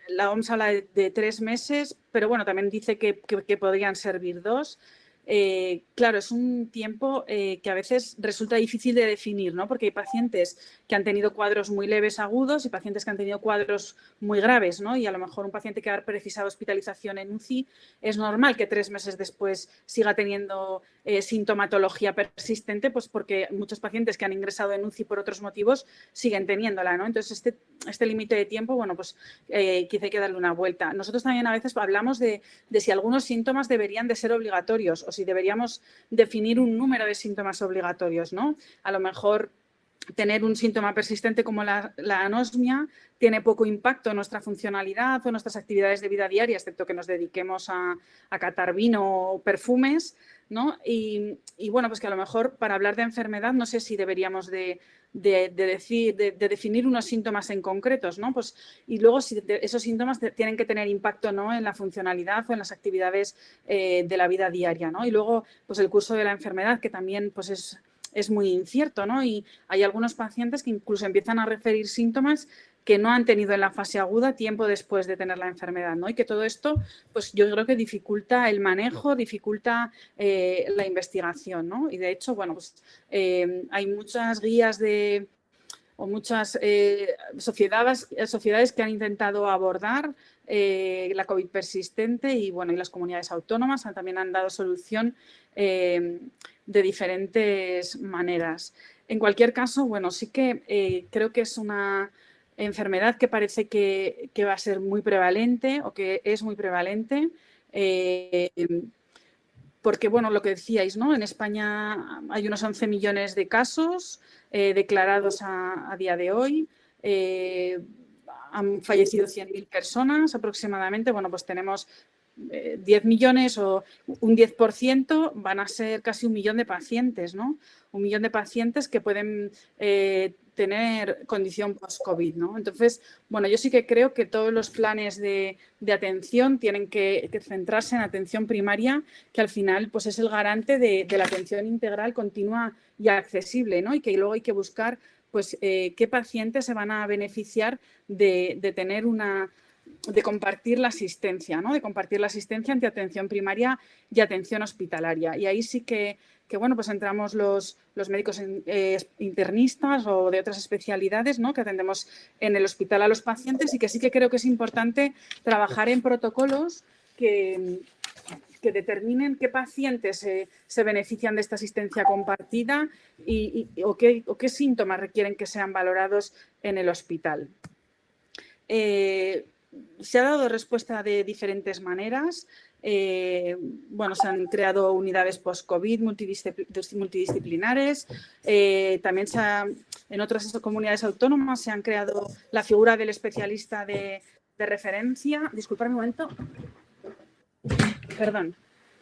La OMS habla de 3 meses, pero bueno, también dice que podrían servir 2. Claro, es un tiempo que a veces resulta difícil de definir, ¿no? Porque hay pacientes que han tenido cuadros muy leves agudos y pacientes que han tenido cuadros muy graves, ¿no? Y a lo mejor un paciente que ha precisado hospitalización en UCI es normal que 3 meses después siga teniendo sintomatología persistente, pues porque muchos pacientes que han ingresado en UCI por otros motivos siguen teniéndola, ¿no? Entonces, este límite de tiempo, bueno, pues quizá hay que darle una vuelta. Nosotros también a veces hablamos de si algunos síntomas deberían de ser obligatorios o si deberíamos definir un número de síntomas obligatorios, ¿no? A lo mejor tener un síntoma persistente como la anosmia tiene poco impacto en nuestra funcionalidad o en nuestras actividades de vida diaria, excepto que nos dediquemos a catar vino o perfumes, ¿no? Y bueno, pues que a lo mejor para hablar de enfermedad no sé si deberíamos de definir unos síntomas en concretos, ¿no? Pues, y luego si esos síntomas tienen que tener impacto, ¿no? En la funcionalidad o en las actividades de la vida diaria, ¿no? Y luego, pues el curso de la enfermedad, que también pues es muy incierto, ¿no? Y hay algunos pacientes que incluso empiezan a referir síntomas que no han tenido en la fase aguda tiempo después de tener la enfermedad, ¿no? Y que todo esto, pues yo creo que dificulta el manejo, dificulta la investigación, ¿no? Y de hecho, bueno, pues hay muchas guías o muchas sociedades que han intentado abordar la COVID persistente y, bueno, y las comunidades autónomas también han dado solución de diferentes maneras. En cualquier caso, bueno, sí que creo que es una enfermedad que parece que va a ser muy prevalente o que es muy prevalente porque, bueno, lo que decíais, ¿no? En España hay unos 11 millones de casos declarados a día de hoy. Han fallecido 100.000 personas aproximadamente. Bueno, pues tenemos 10 millones o un 10% van a ser casi 1 millón de pacientes, ¿no? 1 millón de pacientes que pueden tener condición post-COVID, ¿no? Entonces, bueno, yo sí que creo que todos los planes de atención tienen que centrarse en atención primaria, que al final pues es el garante de la atención integral, continua y accesible, ¿no? Y que luego hay que buscar pues qué pacientes se van a beneficiar de tener de compartir la asistencia, ¿no? De compartir la asistencia entre atención primaria y atención hospitalaria. Y ahí sí que bueno, pues entramos los médicos internistas o de otras especialidades, ¿no? Que atendemos en el hospital a los pacientes y que sí que creo que es importante trabajar en protocolos que determinen qué pacientes se benefician de esta asistencia compartida o qué síntomas requieren que sean valorados en el hospital. Se ha dado respuesta de diferentes maneras. Bueno, se han creado unidades post-COVID multidisciplinares. También en otras comunidades autónomas se han creado la figura del especialista de referencia. Disculpadme un momento. Perdón.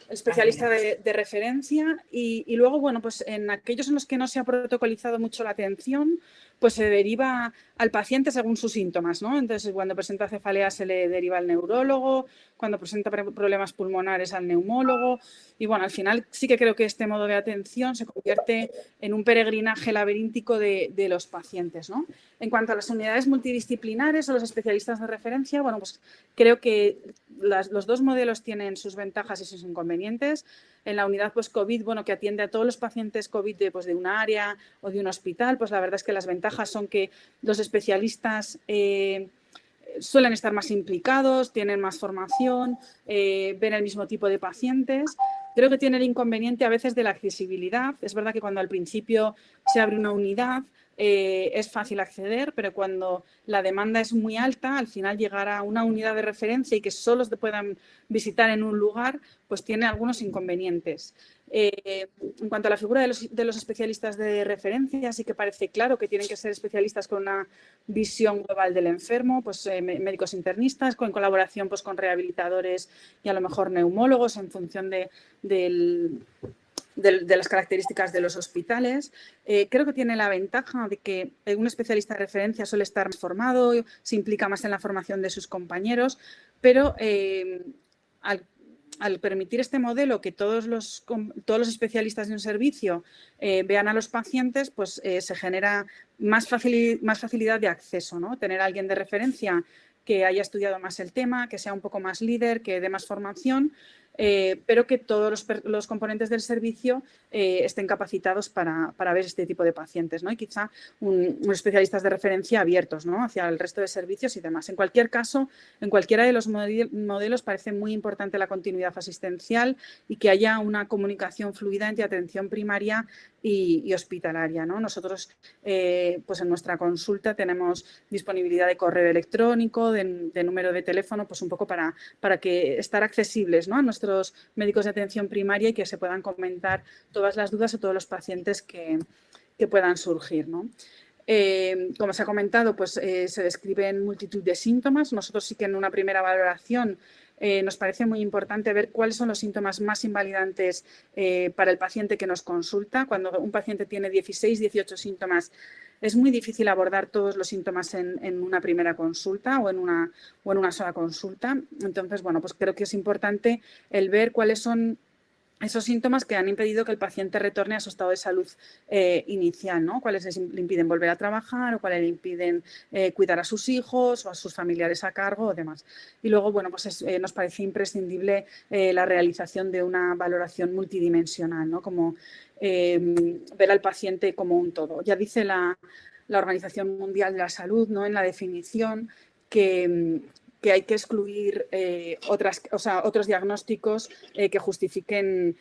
Especialista de referencia y luego, bueno, pues en aquellos en los que no se ha protocolizado mucho la atención, pues se deriva al paciente según sus síntomas, ¿no? Entonces, cuando presenta cefalea se le deriva al neurólogo, cuando presenta problemas pulmonares al neumólogo y, bueno, al final sí que creo que este modo de atención se convierte en un peregrinaje laberíntico de los pacientes, ¿no? En cuanto a las unidades multidisciplinares o los especialistas de referencia, bueno, pues creo que los dos modelos tienen sus ventajas y sus inconvenientes. En la unidad post-COVID, bueno, que atiende a todos los pacientes COVID de una área o de un hospital, pues la verdad es que las ventajas son que los especialistas suelen estar más implicados, tienen más formación, ven el mismo tipo de pacientes. Creo que tiene el inconveniente a veces de la accesibilidad. Es verdad que cuando al principio se abre una unidad es fácil acceder, pero cuando la demanda es muy alta, al final llegar a una unidad de referencia y que solo se puedan visitar en un lugar, pues tiene algunos inconvenientes. En cuanto a la figura de los especialistas de referencia, sí que parece claro que tienen que ser especialistas con una visión global del enfermo, pues médicos internistas, con colaboración pues, con rehabilitadores y a lo mejor neumólogos en función de las características de los hospitales. Creo que tiene la ventaja de que un especialista de referencia suele estar más formado, se implica más en la formación de sus compañeros, pero al permitir este modelo que todos los especialistas de un servicio vean a los pacientes, pues se genera más facilidad de acceso, ¿no? Tener a alguien de referencia que haya estudiado más el tema, que sea un poco más líder, que dé más formación, pero que todos los componentes del servicio estén capacitados para ver este tipo de pacientes, ¿no? Y quizá unos especialistas de referencia abiertos, ¿no? Hacia el resto de servicios y demás. En cualquier caso, en cualquiera de los modelos parece muy importante la continuidad asistencial y que haya una comunicación fluida entre atención primaria y hospitalaria, ¿no? Nosotros, pues en nuestra consulta tenemos disponibilidad de correo electrónico, de número de teléfono, pues un poco para que estar accesibles, ¿no? A nuestros médicos de atención primaria y que se puedan comentar todas las dudas a todos los pacientes que puedan surgir, ¿no? Como se ha comentado, pues se describen multitud de síntomas. Nosotros sí que en una primera valoración nos parece muy importante ver cuáles son los síntomas más invalidantes para el paciente que nos consulta. Cuando un paciente tiene 16, 18 síntomas, es muy difícil abordar todos los síntomas en una primera consulta o en una sola consulta. Entonces, bueno, pues creo que es importante el ver cuáles son esos síntomas que han impedido que el paciente retorne a su estado de salud inicial, ¿no? Cuáles le impiden volver a trabajar o cuáles le impiden cuidar a sus hijos o a sus familiares a cargo o demás. Y luego, bueno, pues nos parece imprescindible la realización de una valoración multidimensional, ¿no? Como ver al paciente como un todo. Ya dice la Organización Mundial de la Salud, ¿no? En la definición que hay que excluir otros diagnósticos que justifiquen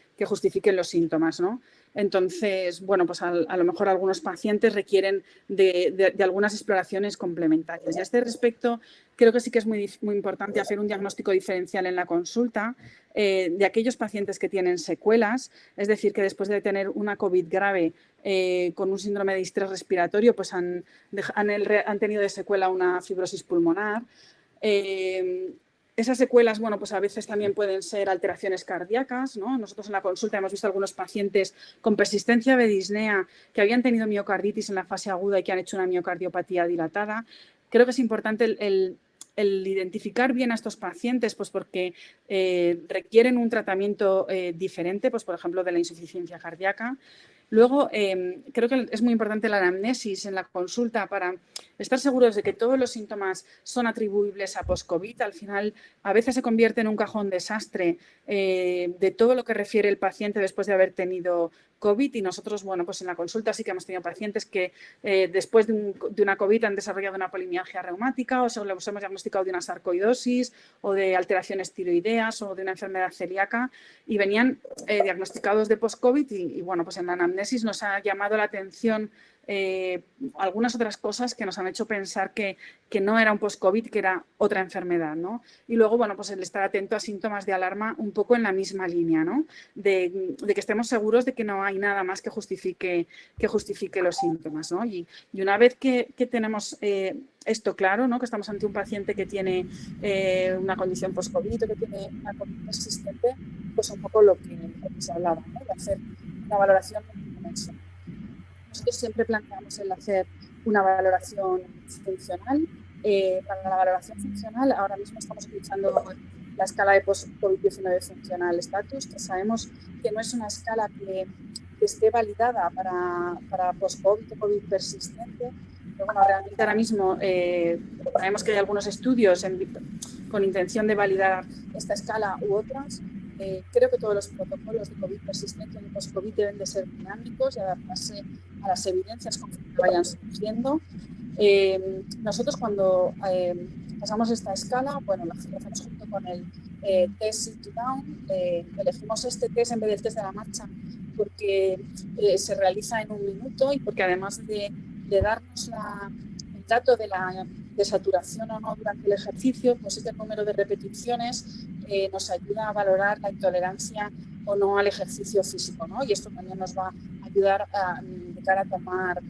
los síntomas, ¿no? Entonces, bueno, pues a lo mejor algunos pacientes requieren de algunas exploraciones complementarias. Y a este respecto, creo que sí que es muy importante hacer un diagnóstico diferencial en la consulta de aquellos pacientes que tienen secuelas, es decir, que después de tener una COVID grave con un síndrome de distrés respiratorio, pues han tenido de secuela una fibrosis pulmonar. Esas secuelas, bueno, pues a veces también pueden ser alteraciones cardíacas, ¿no? Nosotros en la consulta hemos visto algunos pacientes con persistencia de disnea que habían tenido miocarditis en la fase aguda y que han hecho una miocardiopatía dilatada. Creo que es importante el identificar bien a estos pacientes, pues porque requieren un tratamiento diferente, pues por ejemplo de la insuficiencia cardíaca. Luego, creo que es muy importante la anamnesis en la consulta para estar seguros de que todos los síntomas son atribuibles a post-COVID. Al final, a veces se convierte en un cajón desastre de todo lo que refiere el paciente después de haber tenido COVID y nosotros, bueno, pues en la consulta sí que hemos tenido pacientes que después de una COVID han desarrollado una polimialgia reumática o los hemos diagnosticado de una sarcoidosis o de alteraciones tiroideas o de una enfermedad celíaca y venían diagnosticados de post-COVID y bueno, pues en la anamnesis nos ha llamado la atención algunas otras cosas que nos han hecho pensar que no era un post-COVID, que era otra enfermedad, ¿no? Y luego, bueno, pues el estar atento a síntomas de alarma un poco en la misma línea, ¿no? De que estemos seguros de que no hay nada más que justifique los síntomas, ¿no? Y una vez que tenemos esto claro, ¿no? Que estamos ante un paciente que tiene una condición post-COVID o que tiene una COVID persistente, pues un poco lo que se hablaba, ¿no? De hacer una valoración multidimensional. Nosotros siempre planteamos el hacer una valoración funcional. Para la valoración funcional, ahora mismo estamos utilizando la escala de post-COVID-19 funcional status, que sabemos que no es una escala que esté validada para post-COVID o COVID persistente. Pero bueno, realmente ahora mismo sabemos que hay algunos estudios con intención de validar esta escala u otras. Creo que todos los protocolos de COVID persistente y post-COVID deben de ser dinámicos y adaptarse a las evidencias conforme vayan surgiendo. Nosotros cuando pasamos esta escala, bueno, lo hacemos junto con el test sit-to-down, elegimos este test en vez del test de la marcha porque se realiza en 1 minuto y porque además de darnos el dato de saturación o no durante el ejercicio, pues este número de repeticiones nos ayuda a valorar la intolerancia o no al ejercicio físico, ¿no? Y esto también nos va a ayudar de cara a tomar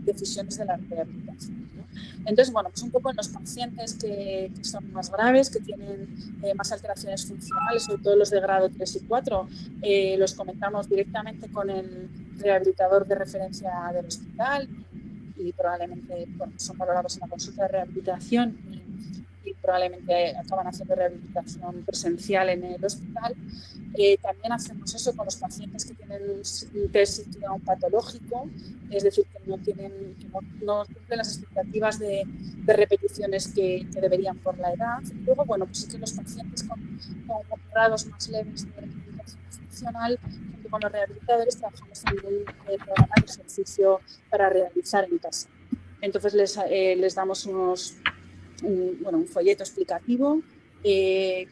decisiones de la rehabilitación, ¿no? Entonces, bueno, pues un poco en los pacientes que son más graves, que tienen más alteraciones funcionales, sobre todo los de grado 3 y 4, los comentamos directamente con el rehabilitador de referencia del hospital y probablemente son valorados en la consulta de rehabilitación y probablemente acaban haciendo rehabilitación presencial en el hospital. También hacemos eso con los pacientes que tienen un test sit-to-down patológico, es decir, que no cumplen las expectativas de repeticiones que deberían por la edad. Y luego, bueno, pues sí que los pacientes con grados más leves de rehabilitación funcional, junto con los rehabilitadores, trabajamos en un programa de ejercicio para realizar en casa. Entonces les damos un folleto explicativo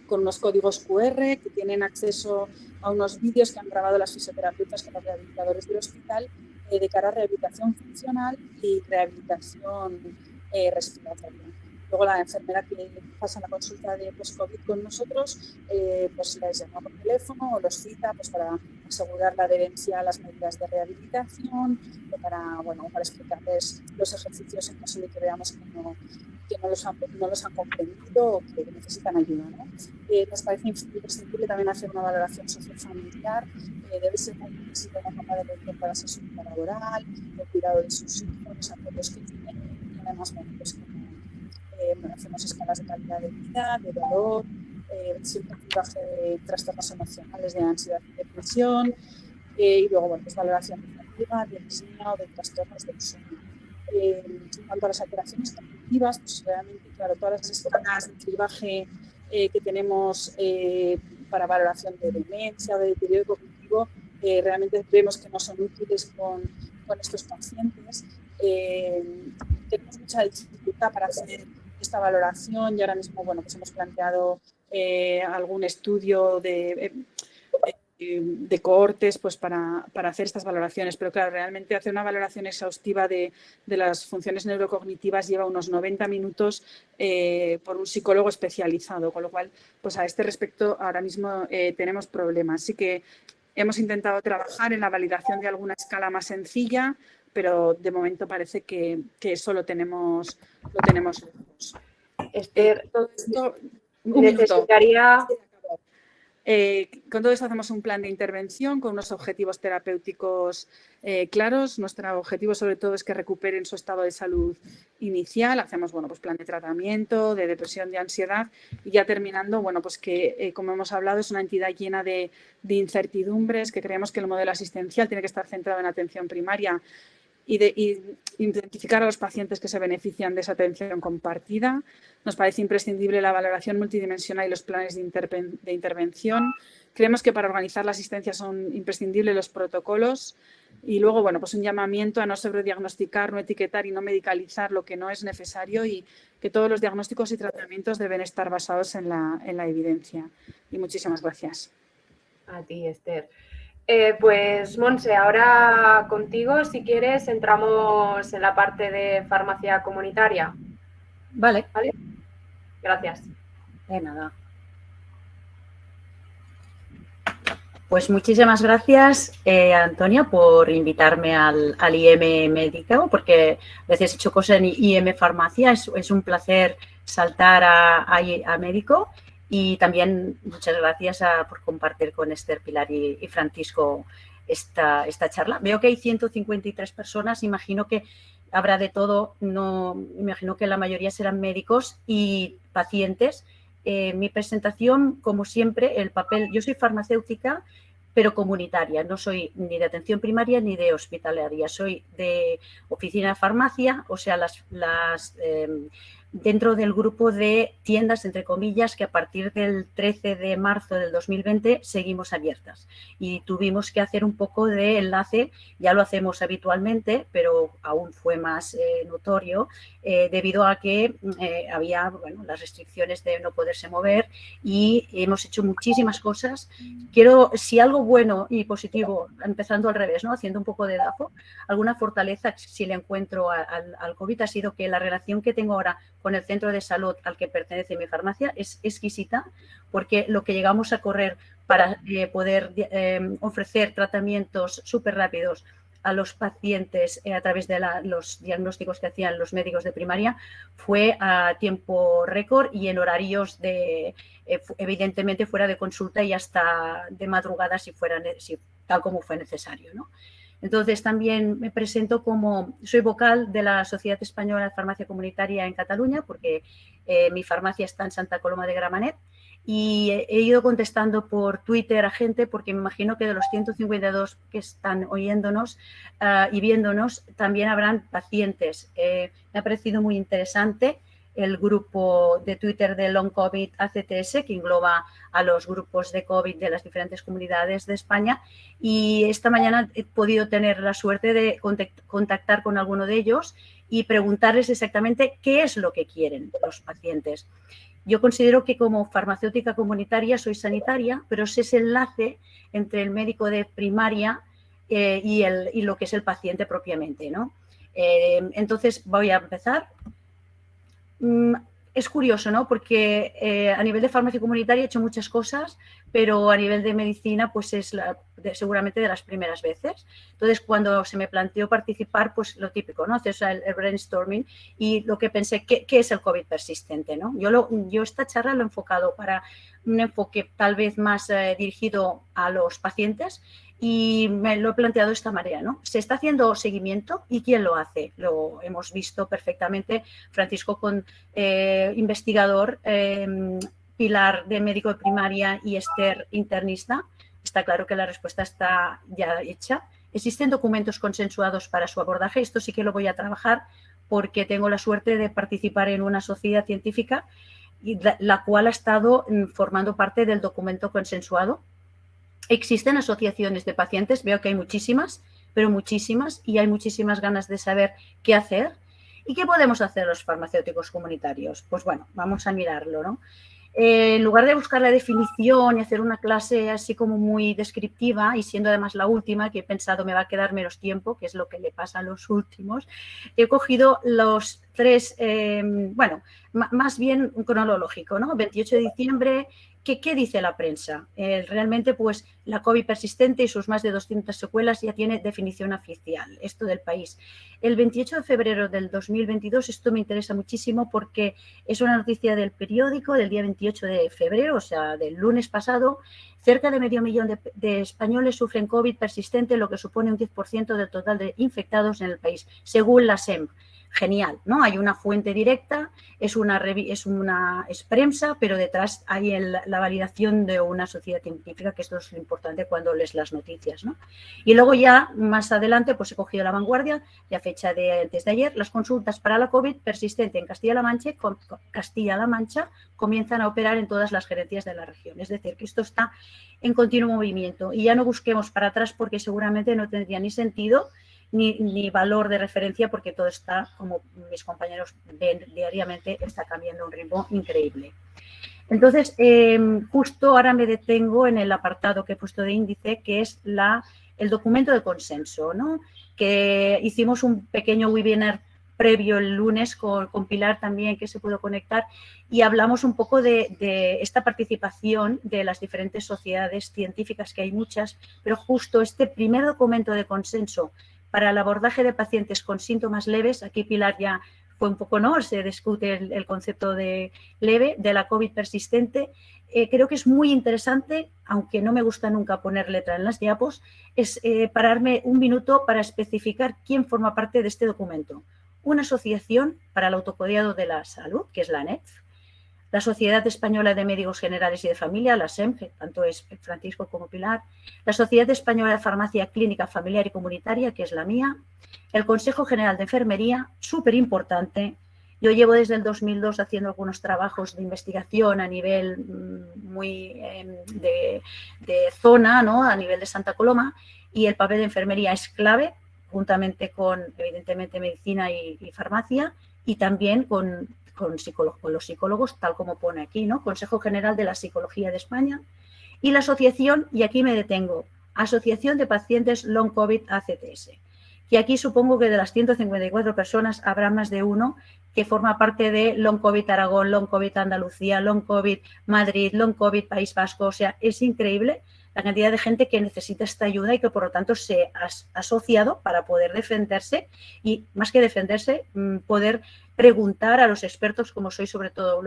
con unos códigos QR que tienen acceso a unos vídeos que han grabado las fisioterapeutas con los rehabilitadores del hospital de cara a rehabilitación funcional y rehabilitación respiratoria. Luego la enfermera que pasa la consulta de post-COVID con nosotros pues les llama por teléfono o los cita pues para asegurar la adherencia a las medidas de rehabilitación o para explicarles los ejercicios en caso de que veamos que no los han comprendido o que necesitan ayuda, ¿no? Nos parece imprescindible también hacer una valoración sociofamiliar. Debe ser muy visible una forma de elección para su vida laboral, el cuidado de sus hijos, los apoyos que tienen y además pues, hacemos escalas de calidad de vida, de dolor, cierto clivaje de trastornos emocionales, de ansiedad y depresión y luego pues valoración cognitiva, de disnea o de trastornos del sueño. En cuanto a las alteraciones cognitivas, pues realmente, claro, todas las escalas de clivaje que tenemos para valoración de demencia o de deterioro cognitivo, realmente vemos que no son útiles con estos pacientes. Tenemos mucha dificultad para hacer esta valoración y ahora mismo, bueno, pues hemos planteado algún estudio de cohortes pues para hacer estas valoraciones, pero claro, realmente hacer una valoración exhaustiva de las funciones neurocognitivas lleva unos 90 minutos por un psicólogo especializado, con lo cual pues a este respecto ahora mismo tenemos problemas. Así que hemos intentado trabajar en la validación de alguna escala más sencilla, pero de momento parece que eso lo tenemos lejos. Esther, Todo esto, necesitaría... con todo esto hacemos un plan de intervención con unos objetivos terapéuticos claros. Nuestro objetivo sobre todo es que recuperen su estado de salud inicial. Hacemos pues plan de tratamiento, de depresión, de ansiedad y ya terminando, pues que como hemos hablado es una entidad llena de incertidumbres, que creemos que el modelo asistencial tiene que estar centrado en atención primaria y identificar a los pacientes que se benefician de esa atención compartida. Nos parece imprescindible la valoración multidimensional y los planes de intervención. Creemos que para organizar la asistencia son imprescindibles los protocolos y luego, pues un llamamiento a no sobrediagnosticar, no etiquetar y no medicalizar lo que no es necesario y que todos los diagnósticos y tratamientos deben estar basados en la evidencia. Y muchísimas gracias. A ti, Esther. Pues, Montse, ahora contigo, si quieres, entramos en la parte de farmacia comunitaria. Vale. Gracias. De nada. Pues muchísimas gracias, Antonia, por invitarme al IEM Médico, porque a veces he hecho cosas en IEM Farmacia, es un placer saltar a médico. Y también muchas gracias por compartir con Esther, Pilar y Francisco esta charla. Veo que hay 153 personas, imagino que habrá de todo, imagino que la mayoría serán médicos y pacientes. Mi presentación, como siempre, el papel, yo soy farmacéutica, pero comunitaria, no soy ni de atención primaria ni de hospitalaria, soy de oficina de farmacia, o sea, dentro del grupo de tiendas, entre comillas, que a partir del 13 de marzo del 2020 seguimos abiertas. Y tuvimos que hacer un poco de enlace, ya lo hacemos habitualmente, pero aún fue más notorio, debido a que había las restricciones de no poderse mover y hemos hecho muchísimas cosas. Si algo bueno y positivo, empezando al revés, ¿no? Haciendo un poco de DAFO, alguna fortaleza, si le encuentro al COVID, ha sido que la relación que tengo ahora con el centro de salud al que pertenece mi farmacia es exquisita, porque lo que llegamos a correr para poder ofrecer tratamientos súper rápidos a los pacientes a través de los diagnósticos que hacían los médicos de primaria fue a tiempo récord y en horarios evidentemente fuera de consulta y hasta de madrugada tal como fue necesario, ¿no? Entonces, también me presento soy vocal de la Sociedad Española de Farmacia Comunitaria en Cataluña, porque mi farmacia está en Santa Coloma de Gramenet, y he ido contestando por Twitter a gente, porque me imagino que de los 152 que están oyéndonos y viéndonos, también habrán pacientes. Me ha parecido muy interesante el grupo de Twitter de Long COVID ACTS, que engloba a los grupos de COVID de las diferentes comunidades de España, y esta mañana he podido tener la suerte de contactar con alguno de ellos y preguntarles exactamente qué es lo que quieren los pacientes. Yo considero que como farmacéutica comunitaria soy sanitaria, pero es ese enlace entre el médico de primaria y lo que es el paciente propiamente, ¿no? Entonces voy a empezar. Es curioso, ¿no? Porque a nivel de farmacia comunitaria he hecho muchas cosas, pero a nivel de medicina pues es seguramente de las primeras veces. Entonces, cuando se me planteó participar, pues lo típico, ¿no? Hacer el brainstorming y lo que pensé, ¿qué es el COVID persistente, ¿no? Yo esta charla lo he enfocado para un enfoque tal vez más dirigido a los pacientes, y me lo he planteado de esta manera, ¿no? ¿Se está haciendo seguimiento? ¿Y quién lo hace? Lo hemos visto perfectamente, Francisco con investigador, Pilar de médico de primaria y Esther internista. Está claro que la respuesta está ya hecha. Existen documentos consensuados para su abordaje. Esto sí que lo voy a trabajar porque tengo la suerte de participar en una sociedad científica y la cual ha estado formando parte del documento consensuado. Existen asociaciones de pacientes, veo que hay muchísimas, pero muchísimas, y hay muchísimas ganas de saber qué hacer. ¿Y qué podemos hacer los farmacéuticos comunitarios? Pues bueno, vamos a mirarlo, ¿no? En lugar de buscar la definición y hacer una clase así como muy descriptiva, y siendo además la última, que he pensado me va a quedar menos tiempo, que es lo que le pasa a los últimos, he cogido los tres, más bien cronológico, ¿no? 28 de diciembre, ¿qué dice la prensa? Realmente, pues, la COVID persistente y sus más de 200 secuelas ya tiene definición oficial, esto del país. El 28 de febrero del 2022, esto me interesa muchísimo porque es una noticia del periódico del día 28 de febrero, o sea, del lunes pasado. Cerca de 500.000 de españoles sufren COVID persistente, lo que supone un 10% del total de infectados en el país, según la SEM. Genial, ¿no? Hay una fuente directa, es prensa, pero detrás hay la validación de una sociedad científica, que esto es lo importante cuando lees las noticias, ¿no? Y luego ya más adelante pues he cogido La Vanguardia, ya fecha de antes de ayer, las consultas para la COVID persistente en Castilla-La Mancha comienzan a operar en todas las gerencias de la región. Es decir, que esto está en continuo movimiento y ya no busquemos para atrás porque seguramente no tendría ni sentido ni valor de referencia, porque todo está, como mis compañeros ven diariamente, está cambiando a un ritmo increíble. Entonces, justo ahora me detengo en el apartado que he puesto de índice, que es el documento de consenso, ¿no? Que hicimos un pequeño webinar previo el lunes con Pilar también, que se pudo conectar, y hablamos un poco de esta participación de las diferentes sociedades científicas, que hay muchas, pero justo este primer documento de consenso para el abordaje de pacientes con síntomas leves, aquí Pilar ya fue un poco, ¿no? Se discute el concepto de leve, de la COVID persistente. Creo que es muy interesante, aunque no me gusta nunca poner letra en las diapos, es pararme un minuto para especificar quién forma parte de este documento. Una asociación para el autocuidado de la salud, que es la ANEF, la Sociedad Española de Médicos Generales y de Familia, la SEM, que tanto es Francisco como Pilar, la Sociedad Española de Farmacia Clínica Familiar y Comunitaria, que es la mía, el Consejo General de Enfermería, súper importante, Yo llevo desde el 2002 haciendo algunos trabajos de investigación a nivel muy de zona, ¿no? A nivel de Santa Coloma, y el papel de enfermería es clave, juntamente con, evidentemente, medicina y farmacia, y también con los psicólogos, tal como pone aquí, ¿no? Consejo General de la Psicología de España, y la asociación, y aquí me detengo, Asociación de Pacientes Long COVID ACTS, que aquí supongo que de las 154 personas habrá más de uno que forma parte de Long COVID Aragón, Long COVID Andalucía, Long COVID Madrid, Long COVID País Vasco. O sea, es increíble la cantidad de gente que necesita esta ayuda y que por lo tanto se ha asociado para poder defenderse y, más que defenderse, poder preguntar a los expertos, como sois sobre todo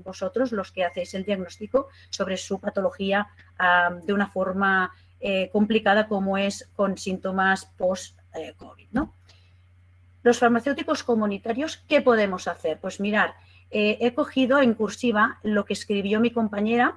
vosotros, los que hacéis el diagnóstico sobre su patología de una forma complicada, como es con síntomas post-COVID, ¿no? Los farmacéuticos comunitarios, ¿qué podemos hacer? Pues mirar, he cogido en cursiva lo que escribió mi compañera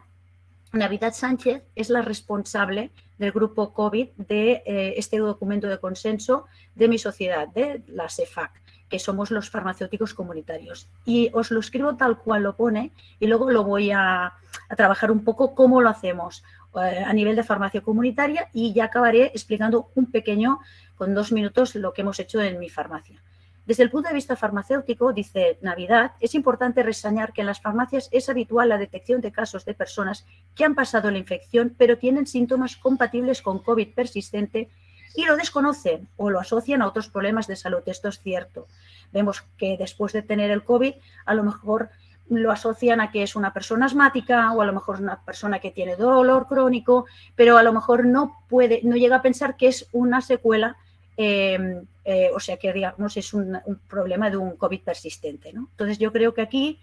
Navidad Sánchez, es la responsable del grupo COVID de este documento de consenso de mi sociedad, de la CEFAC, que somos los farmacéuticos comunitarios. Y os lo escribo tal cual lo pone y luego lo voy a trabajar un poco cómo lo hacemos a nivel de farmacia comunitaria, y ya acabaré explicando un pequeño, con 2 minutos, lo que hemos hecho en mi farmacia. Desde el punto de vista farmacéutico, dice Navidad, es importante reseñar que en las farmacias es habitual la detección de casos de personas que han pasado la infección pero tienen síntomas compatibles con COVID persistente y lo desconocen o lo asocian a otros problemas de salud. Esto es cierto. Vemos que después de tener el COVID, a lo mejor lo asocian a que es una persona asmática o a lo mejor una persona que tiene dolor crónico, pero a lo mejor no llega a pensar que es una secuela, o sea que digamos es un problema de un COVID persistente, ¿no? Entonces yo creo que aquí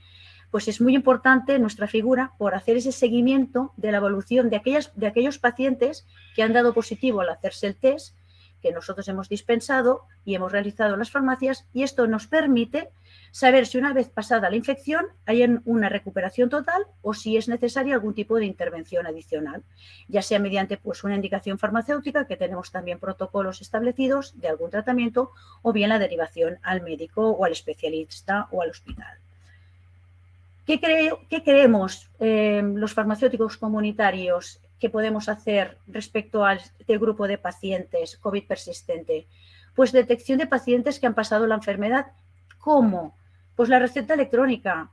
pues es muy importante nuestra figura por hacer ese seguimiento de la evolución de aquellos pacientes que han dado positivo al hacerse el test, que nosotros hemos dispensado y hemos realizado en las farmacias, y esto nos permite saber si una vez pasada la infección hay una recuperación total o si es necesaria algún tipo de intervención adicional, ya sea mediante pues una indicación farmacéutica, que tenemos también protocolos establecidos de algún tratamiento, o bien la derivación al médico o al especialista o al hospital. ¿Qué creemos los farmacéuticos comunitarios que podemos hacer respecto a este grupo de pacientes COVID persistente? Pues detección de pacientes que han pasado la enfermedad. ¿Cómo? Pues la receta electrónica.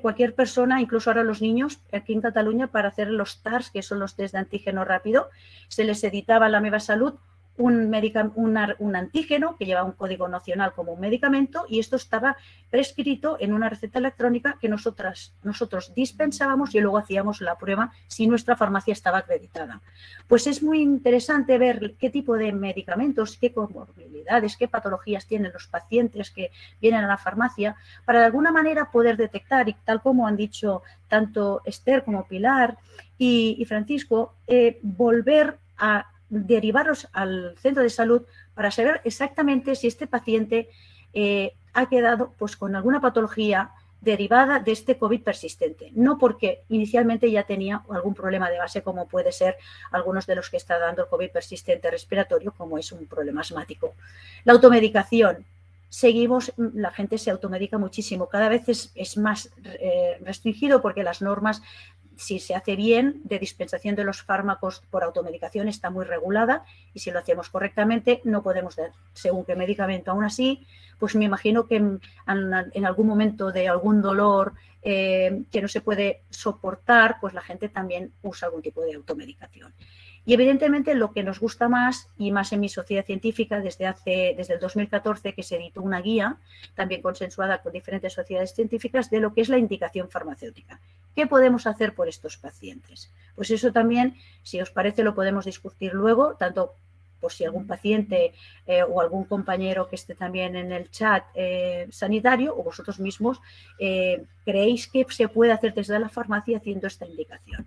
Cualquier persona, incluso ahora los niños, aquí en Cataluña, para hacer los TARS, que son los test de antígeno rápido, se les editaba en la Meva Salut un antígeno que lleva un código nacional como un medicamento, y esto estaba prescrito en una receta electrónica que nosotros dispensábamos y luego hacíamos la prueba si nuestra farmacia estaba acreditada. Pues es muy interesante ver qué tipo de medicamentos, qué comorbilidades, qué patologías tienen los pacientes que vienen a la farmacia, para de alguna manera poder detectar, y tal como han dicho tanto Esther como Pilar y Francisco, volver a derivarlos al centro de salud para saber exactamente si este paciente ha quedado pues con alguna patología derivada de este COVID persistente, no porque inicialmente ya tenía algún problema de base, como puede ser algunos de los que está dando el COVID persistente respiratorio, como es un problema asmático. La automedicación. La gente se automedica muchísimo, cada vez es más restringido, porque las normas, si se hace bien, de dispensación de los fármacos por automedicación está muy regulada, y si lo hacemos correctamente no podemos dar según qué medicamento. Aún así, pues me imagino que en algún momento de algún dolor que no se puede soportar, pues la gente también usa algún tipo de automedicación. Y evidentemente lo que nos gusta más, y más en mi sociedad científica, desde el 2014 que se editó una guía, también consensuada con diferentes sociedades científicas, de lo que es la indicación farmacéutica. ¿Qué podemos hacer por estos pacientes? Pues eso también, si os parece, lo podemos discutir luego, tanto por si algún paciente o algún compañero que esté también en el chat sanitario, o vosotros mismos, creéis que se puede hacer desde la farmacia haciendo esta indicación.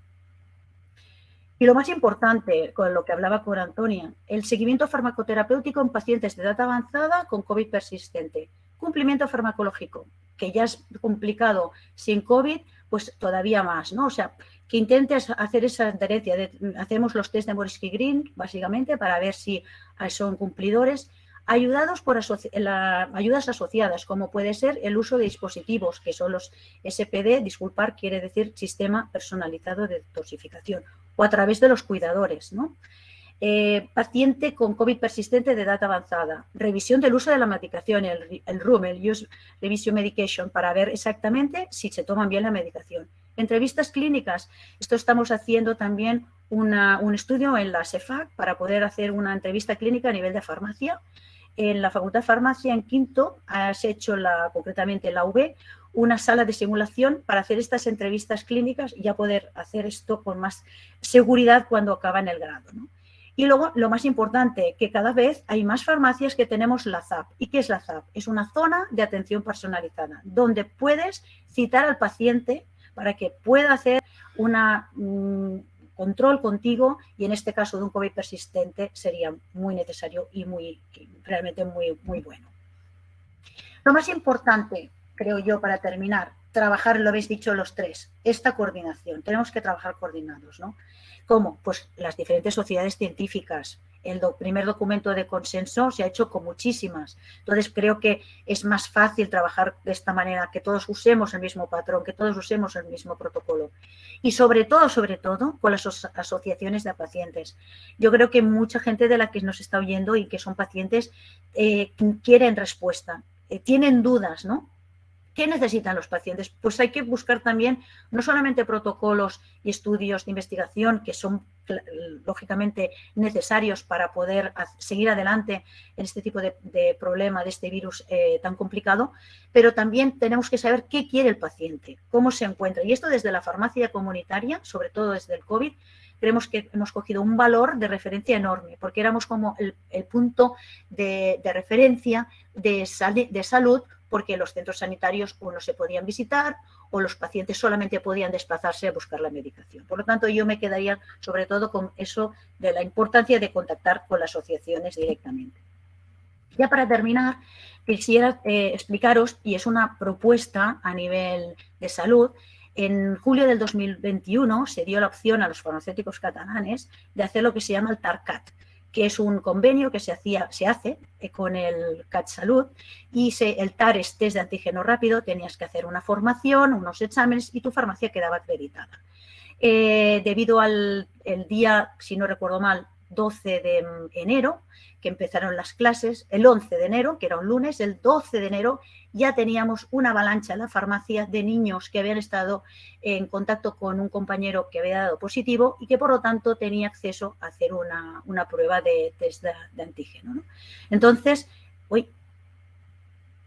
Y lo más importante, con lo que hablaba con Antonia, el seguimiento farmacoterapéutico en pacientes de edad avanzada con COVID persistente. Cumplimiento farmacológico, que ya es complicado sin COVID, pues todavía más, ¿no? O sea, que intentes hacer esa adherencia. Hacemos los test de Morsky Green, básicamente, para ver si son cumplidores. ayudados por ayudas asociadas, como puede ser el uso de dispositivos, que son los SPD, disculpar, quiere decir Sistema Personalizado de Dosificación, o a través de los cuidadores, ¿no? Paciente con COVID persistente de edad avanzada, revisión del uso de la medicación, el RUM, el Use Revision Medication, para ver exactamente si se toman bien la medicación. Entrevistas clínicas, esto estamos haciendo también un estudio en la CEFAC para poder hacer una entrevista clínica a nivel de farmacia. En la Facultad de Farmacia, en quinto, se ha hecho concretamente en la UB, una sala de simulación para hacer estas entrevistas clínicas y ya poder hacer esto con más seguridad cuando acaba en el grado, ¿no? Y luego, lo más importante, que cada vez hay más farmacias que tenemos la ZAP. ¿Y qué es la ZAP? Es una zona de atención personalizada, donde puedes citar al paciente para que pueda hacer un control contigo, y en este caso de un COVID persistente sería muy necesario y realmente muy bueno. Lo más importante, creo yo, para terminar, trabajar, lo habéis dicho los tres, esta coordinación. Tenemos que trabajar coordinados, ¿no? ¿Cómo? Pues las diferentes sociedades científicas. El primer documento de consenso se ha hecho con muchísimas. Entonces, creo que es más fácil trabajar de esta manera, que todos usemos el mismo patrón, que todos usemos el mismo protocolo. Y sobre todo, con las asociaciones de pacientes. Yo creo que mucha gente de la que nos está oyendo y que son pacientes quieren respuesta, tienen dudas, ¿no? ¿Qué necesitan los pacientes? Pues hay que buscar también no solamente protocolos y estudios de investigación que son lógicamente necesarios para poder seguir adelante en este tipo de problema, de este virus tan complicado, pero también tenemos que saber qué quiere el paciente, cómo se encuentra. Y esto desde la farmacia comunitaria, sobre todo desde el COVID, creemos que hemos cogido un valor de referencia enorme, porque éramos como el punto de referencia de salud, porque los centros sanitarios o no se podían visitar o los pacientes solamente podían desplazarse a buscar la medicación. Por lo tanto, yo me quedaría sobre todo con eso de la importancia de contactar con las asociaciones directamente. Ya para terminar, quisiera explicaros, y es una propuesta a nivel de salud. En julio del 2021 se dio la opción a los farmacéuticos catalanes de hacer lo que se llama el TARCAT, que es un convenio que se hace con el CatSalud, y el TAR es test de antígeno rápido, tenías que hacer una formación, unos exámenes y tu farmacia quedaba acreditada. Debido al día, si no recuerdo mal, 12 de enero, que empezaron las clases, el 11 de enero, que era un lunes, el 12 de enero ya teníamos una avalancha en la farmacia de niños que habían estado en contacto con un compañero que había dado positivo y que por lo tanto tenía acceso a hacer una prueba de test de antígeno, ¿no? Entonces, uy,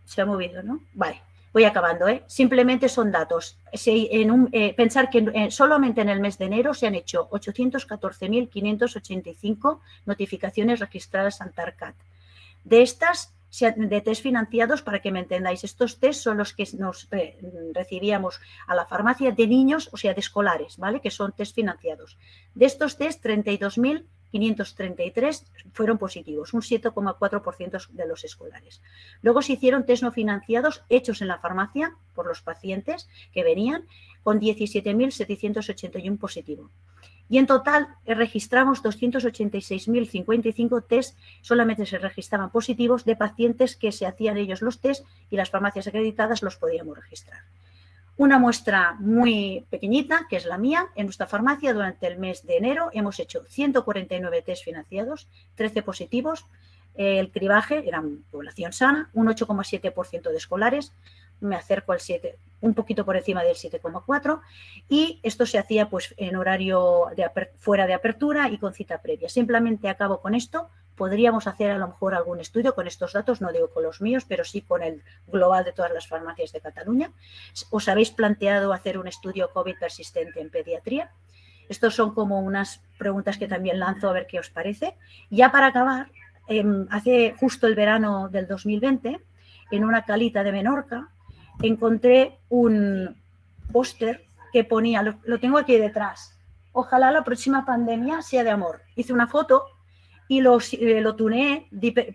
se ha movido, ¿no? Vale. Voy acabando, ¿eh? Simplemente son datos. Pensar que solamente en el mes de enero se han hecho 814.585 notificaciones registradas al TARCAT. De estas, de test financiados, para que me entendáis, estos test son los que nos recibíamos a la farmacia de niños, o sea, de escolares, ¿vale? Que son test financiados. De estos test, 32.533 fueron positivos, un 7,4% de los escolares. Luego se hicieron test no financiados hechos en la farmacia por los pacientes que venían, con 17.781 positivos. Y en total registramos 286.055 test, solamente se registraban positivos de pacientes que se hacían ellos los test y las farmacias acreditadas los podíamos registrar. Una muestra muy pequeñita, que es la mía, en nuestra farmacia durante el mes de enero hemos hecho 149 test financiados, 13 positivos, el cribaje era población sana, un 8,7% de escolares, me acerco al 7, un poquito por encima del 7,4, y esto se hacía pues en horario fuera de apertura y con cita previa. Simplemente acabo con esto. Podríamos hacer a lo mejor algún estudio con estos datos, no digo con los míos, pero sí con el global de todas las farmacias de Cataluña. ¿Os habéis planteado hacer un estudio COVID persistente en pediatría? Estos son como unas preguntas que también lanzo a ver qué os parece. Ya para acabar, hace justo el verano del 2020, en una calita de Menorca, encontré un póster que ponía, lo tengo aquí detrás, ojalá la próxima pandemia sea de amor. Hice una foto y lo tuneé,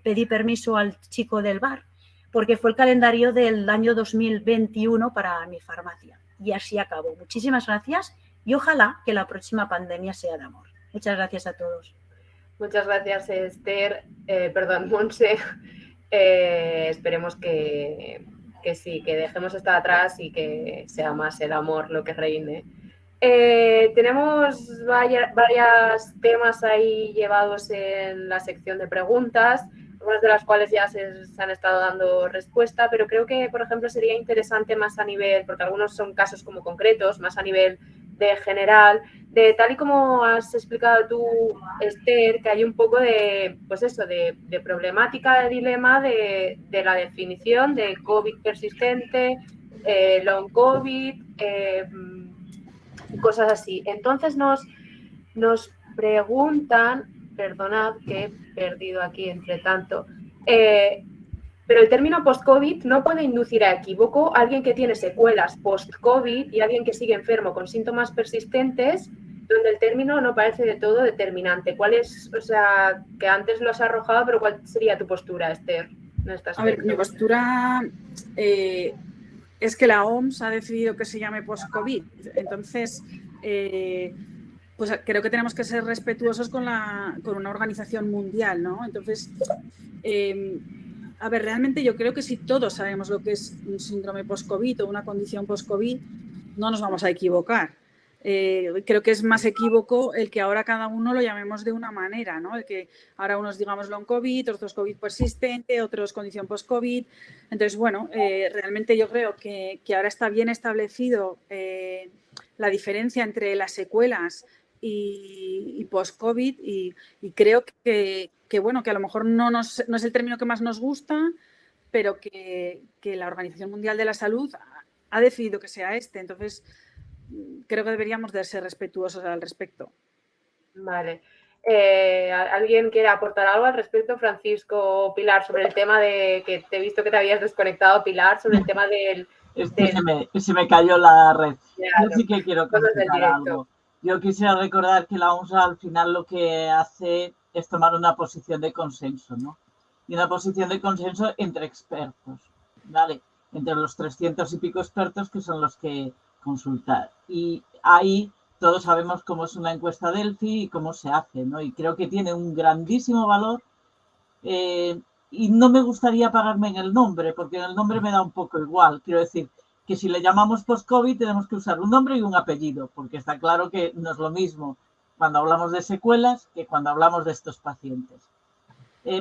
pedí permiso al chico del bar, porque fue el calendario del año 2021 para mi farmacia. Y así acabó. Muchísimas gracias y ojalá que la próxima pandemia sea de amor. Muchas gracias a todos. Muchas gracias, Esther. Monse. Esperemos que sí, que dejemos esto atrás y que sea más el amor lo que reine. Tenemos varios temas ahí llevados en la sección de preguntas, algunas de las cuales ya se han estado dando respuesta, pero creo que, por ejemplo, sería interesante más a nivel, porque algunos son casos como concretos, más a nivel de general, de tal y como has explicado tú, Esther, que hay un poco de, pues eso, de problemática, de dilema de la definición de COVID persistente, long COVID, cosas así. Entonces nos preguntan, perdonad que he perdido aquí entre tanto, pero el término post-COVID no puede inducir a equívoco a alguien que tiene secuelas post-COVID y alguien que sigue enfermo con síntomas persistentes, donde el término no parece de todo determinante. ¿Cuál es, o sea, que antes lo has arrojado, pero cuál sería tu postura, Esther? A ver, mi postura es que la OMS ha decidido que se llame post-COVID. Entonces, pues creo que tenemos que ser respetuosos con una organización mundial, ¿no? Entonces, a ver, realmente yo creo que si todos sabemos lo que es un síndrome post-COVID o una condición post-COVID, no nos vamos a equivocar. Creo que es más equívoco el que ahora cada uno lo llamemos de una manera, ¿no? El que ahora unos digamos long COVID, otros COVID persistente, otros condición post-COVID. Entonces, bueno, realmente yo creo que ahora está bien establecido la diferencia entre las secuelas y post-COVID y creo que bueno, que a lo mejor no es el término que más nos gusta, pero que la Organización Mundial de la Salud ha decidido que sea este. Entonces, creo que deberíamos de ser respetuosos al respecto. Vale. ¿Alguien quiere aportar algo al respecto, Francisco o Pilar, sobre el tema de que te he visto que te habías desconectado, Pilar, sobre el tema del... Se me cayó la red. Claro, yo sí que quiero comentar algo. Yo quisiera recordar que la OMS al final lo que hace es tomar una posición de consenso, ¿no? Y una posición de consenso entre expertos, ¿vale? Entre los 300 y pico expertos que son los que consultar. Y ahí todos sabemos cómo es una encuesta Delphi y cómo se hace, ¿no? Y creo que tiene un grandísimo valor. Y no me gustaría pararme en el nombre, porque en el nombre me da un poco igual. Quiero decir que si le llamamos post-COVID tenemos que usar un nombre y un apellido, porque está claro que no es lo mismo cuando hablamos de secuelas que cuando hablamos de estos pacientes.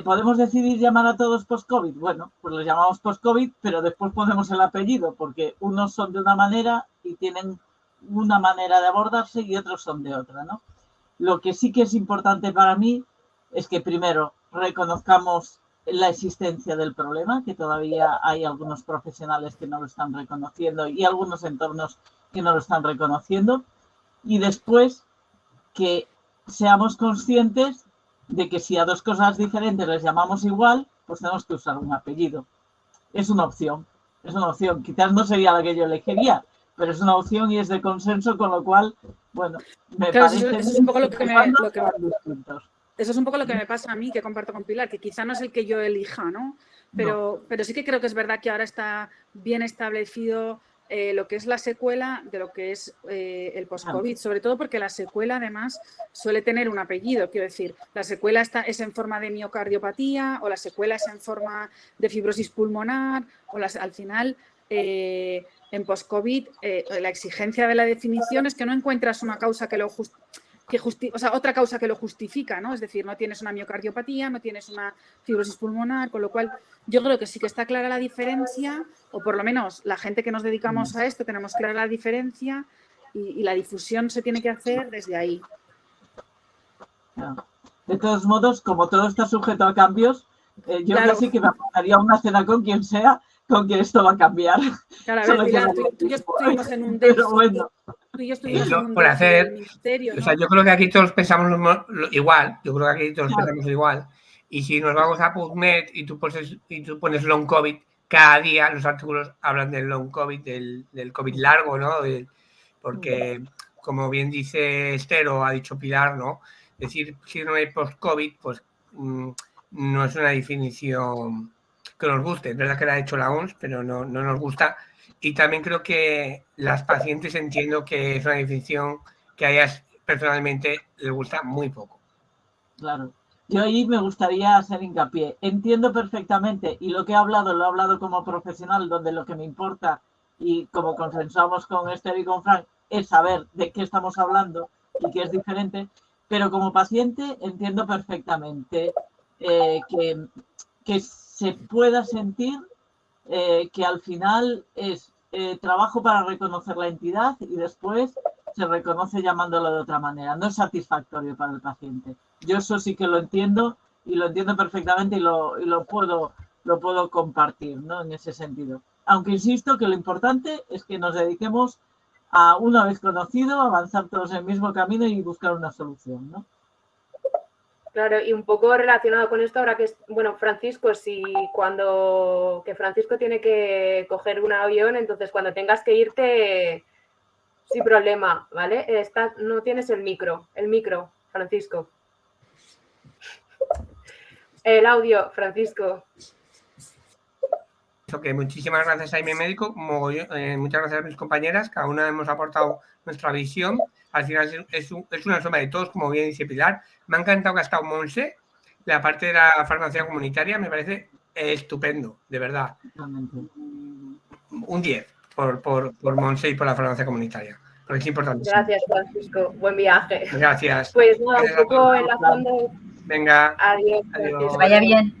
¿Podemos decidir llamar a todos post-COVID? Bueno, pues les llamamos post-COVID, pero después ponemos el apellido, porque unos son de una manera y tienen una manera de abordarse y otros son de otra, ¿no? Lo que sí que es importante para mí es que primero reconozcamos la existencia del problema, que todavía hay algunos profesionales que no lo están reconociendo y algunos entornos que no lo están reconociendo, y después que seamos conscientes de que si a dos cosas diferentes les llamamos igual, pues tenemos que usar un apellido. Es una opción. Quizás no sería la que yo elegiría, pero es una opción y es de consenso, con lo cual, bueno, me parece... Eso es un poco lo que eso es un poco lo que me pasa a mí, que comparto con Pilar, que quizá no es el que yo elija, ¿no? Pero sí que creo que es verdad que ahora está bien establecido lo que es la secuela de lo que es el post-COVID, sobre todo porque la secuela además suele tener un apellido, quiero decir, la secuela es en forma de miocardiopatía o la secuela es en forma de fibrosis pulmonar o al final en post-COVID la exigencia de la definición es que no encuentras una causa que lo otra causa que lo justifica, ¿no? Es decir, no tienes una miocardiopatía, no tienes una fibrosis pulmonar, con lo cual yo creo que sí que está clara la diferencia, o por lo menos la gente que nos dedicamos a esto tenemos clara la diferencia y la difusión se tiene que hacer desde ahí. De todos modos, como todo está sujeto a cambios, yo casi que me apuntaría una cena con quien sea, con quien esto va a cambiar. Claro, a ver, Pilar, tú y yo estuvimos en un pero bueno. Tú y yo estuvimos en un por hacer, ministerio, ¿no? O sea, yo creo que aquí todos pensamos igual, pensamos igual. Y si nos vamos a PubMed y tú pones long COVID, cada día los artículos hablan del long COVID, del COVID largo, ¿no? Porque, como bien dice Esther o ha dicho Pilar, ¿no? Decir síndrome post-COVID, pues no es una definición que nos guste. Es verdad que la ha hecho la OMS, pero no nos gusta. Y también creo que las pacientes entiendo que es una definición que a ellas personalmente les gusta muy poco. Claro. Yo ahí me gustaría hacer hincapié. Entiendo perfectamente, y lo que he hablado, lo he hablado como profesional, donde lo que me importa, y como consensuamos con Esther y con Frank, es saber de qué estamos hablando y qué es diferente, pero como paciente entiendo perfectamente que se pueda sentir que al final es trabajo para reconocer la entidad y después se reconoce llamándolo de otra manera. No es satisfactorio para el paciente. Yo eso sí que lo entiendo y lo entiendo perfectamente y lo puedo compartir, ¿no? En ese sentido. Aunque insisto que lo importante es que nos dediquemos a, una vez conocido, avanzar todos en el mismo camino y buscar una solución, ¿no? Claro, y un poco relacionado con esto, ahora que, bueno, Francisco, si que Francisco tiene que coger un avión, entonces cuando tengas que irte, sin problema, ¿vale? No tienes el micro, Francisco. El audio, Francisco. Okay, muchísimas gracias a IM Médico, muchas gracias a mis compañeras, cada una hemos aportado nuestra visión, al final es una suma de todos, como bien dice Pilar. Me ha encantado que ha estado Monse, la parte de la farmacia comunitaria me parece estupendo, de verdad. Un 10 por Monse y por la farmacia comunitaria, porque es importante. Gracias, Francisco, buen viaje. Gracias. Pues nada, un poco enlazando. Venga. Adiós. Que vaya bien.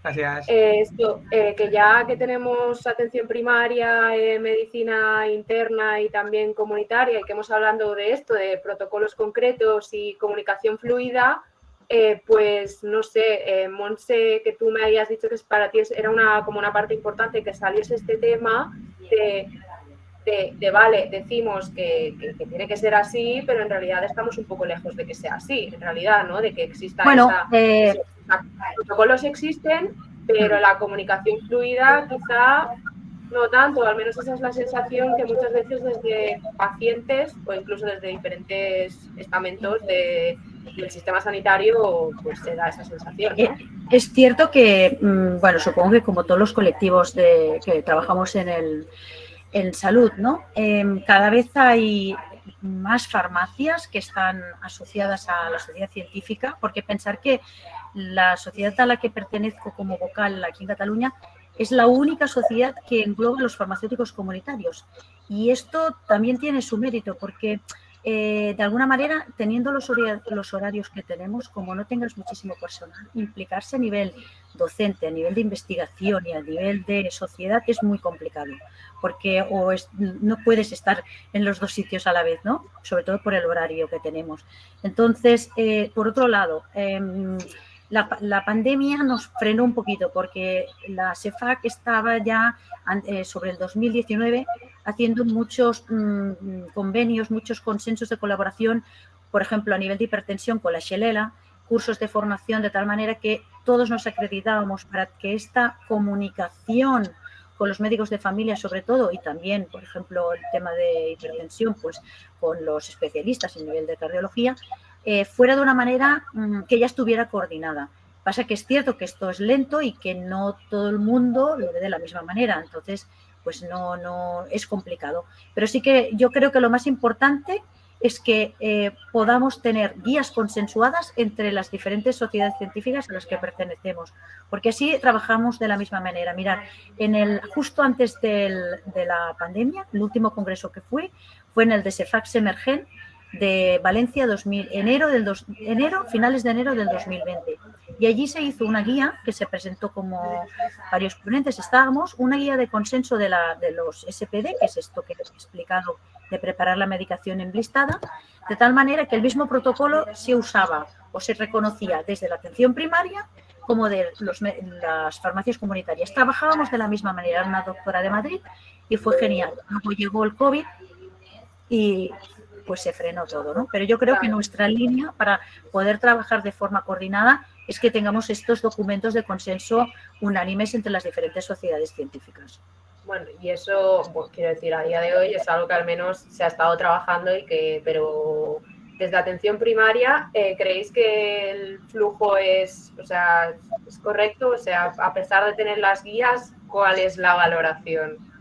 Gracias. Que ya que tenemos atención primaria, medicina interna y también comunitaria, y que hemos hablado de esto, de protocolos concretos y comunicación fluida, pues no sé, Monse, que tú me habías dicho que para ti era como una parte importante que saliese este tema de vale, decimos que tiene que ser así, pero en realidad estamos un poco lejos de que sea así, en realidad, ¿no? De que exista los protocolos existen, pero la comunicación fluida quizá no tanto, al menos esa es la sensación que muchas veces desde pacientes o incluso desde diferentes estamentos del sistema sanitario pues se da esa sensación, ¿no? Es cierto que, bueno, supongo que como todos los colectivos que trabajamos en salud, ¿no? Cada vez hay más farmacias que están asociadas a la sociedad científica, porque pensar que la sociedad a la que pertenezco como vocal aquí en Cataluña es la única sociedad que engloba los farmacéuticos comunitarios. Y esto también tiene su mérito, porque de alguna manera, teniendo los horarios que tenemos, como no tengas muchísimo personal, implicarse a nivel docente, a nivel de investigación y a nivel de sociedad es muy complicado, porque no puedes estar en los dos sitios a la vez, ¿no? Sobre todo por el horario que tenemos. Entonces, por otro lado, la pandemia nos frenó un poquito porque la CEFAC estaba ya sobre el 2019 haciendo muchos convenios, muchos consensos de colaboración, por ejemplo, a nivel de hipertensión con la Xelela, cursos de formación de tal manera que todos nos acreditábamos para que esta comunicación con los médicos de familia sobre todo y también, por ejemplo, el tema de hipertensión, pues con los especialistas en nivel de cardiología, fuera de una manera que ya estuviera coordinada. Pasa que es cierto que esto es lento y que no todo el mundo lo ve de la misma manera, entonces pues no es complicado. Pero sí que yo creo que lo más importante es que podamos tener guías consensuadas entre las diferentes sociedades científicas a las que pertenecemos, porque así trabajamos de la misma manera. Mirad, justo antes de la pandemia, el último congreso que fue en el de CEFAC Emergen de Valencia, finales de enero del 2020. Y allí se hizo una guía que se presentó como varios ponentes. Estábamos, una guía de consenso de los SPD, que es esto que he explicado, de preparar la medicación enlistada, de tal manera que el mismo protocolo se usaba o se reconocía desde la atención primaria como de las farmacias comunitarias. Trabajábamos de la misma manera, era una doctora de Madrid y fue genial. Luego llegó el COVID y pues se frenó todo, ¿no? Pero yo creo que nuestra línea para poder trabajar de forma coordinada es que tengamos estos documentos de consenso unánimes entre las diferentes sociedades científicas. Bueno, y eso, pues, quiero decir, a día de hoy es algo que al menos se ha estado trabajando pero desde atención primaria, ¿creéis que el flujo es correcto? O sea, a pesar de tener las guías, ¿cuál es la valoración?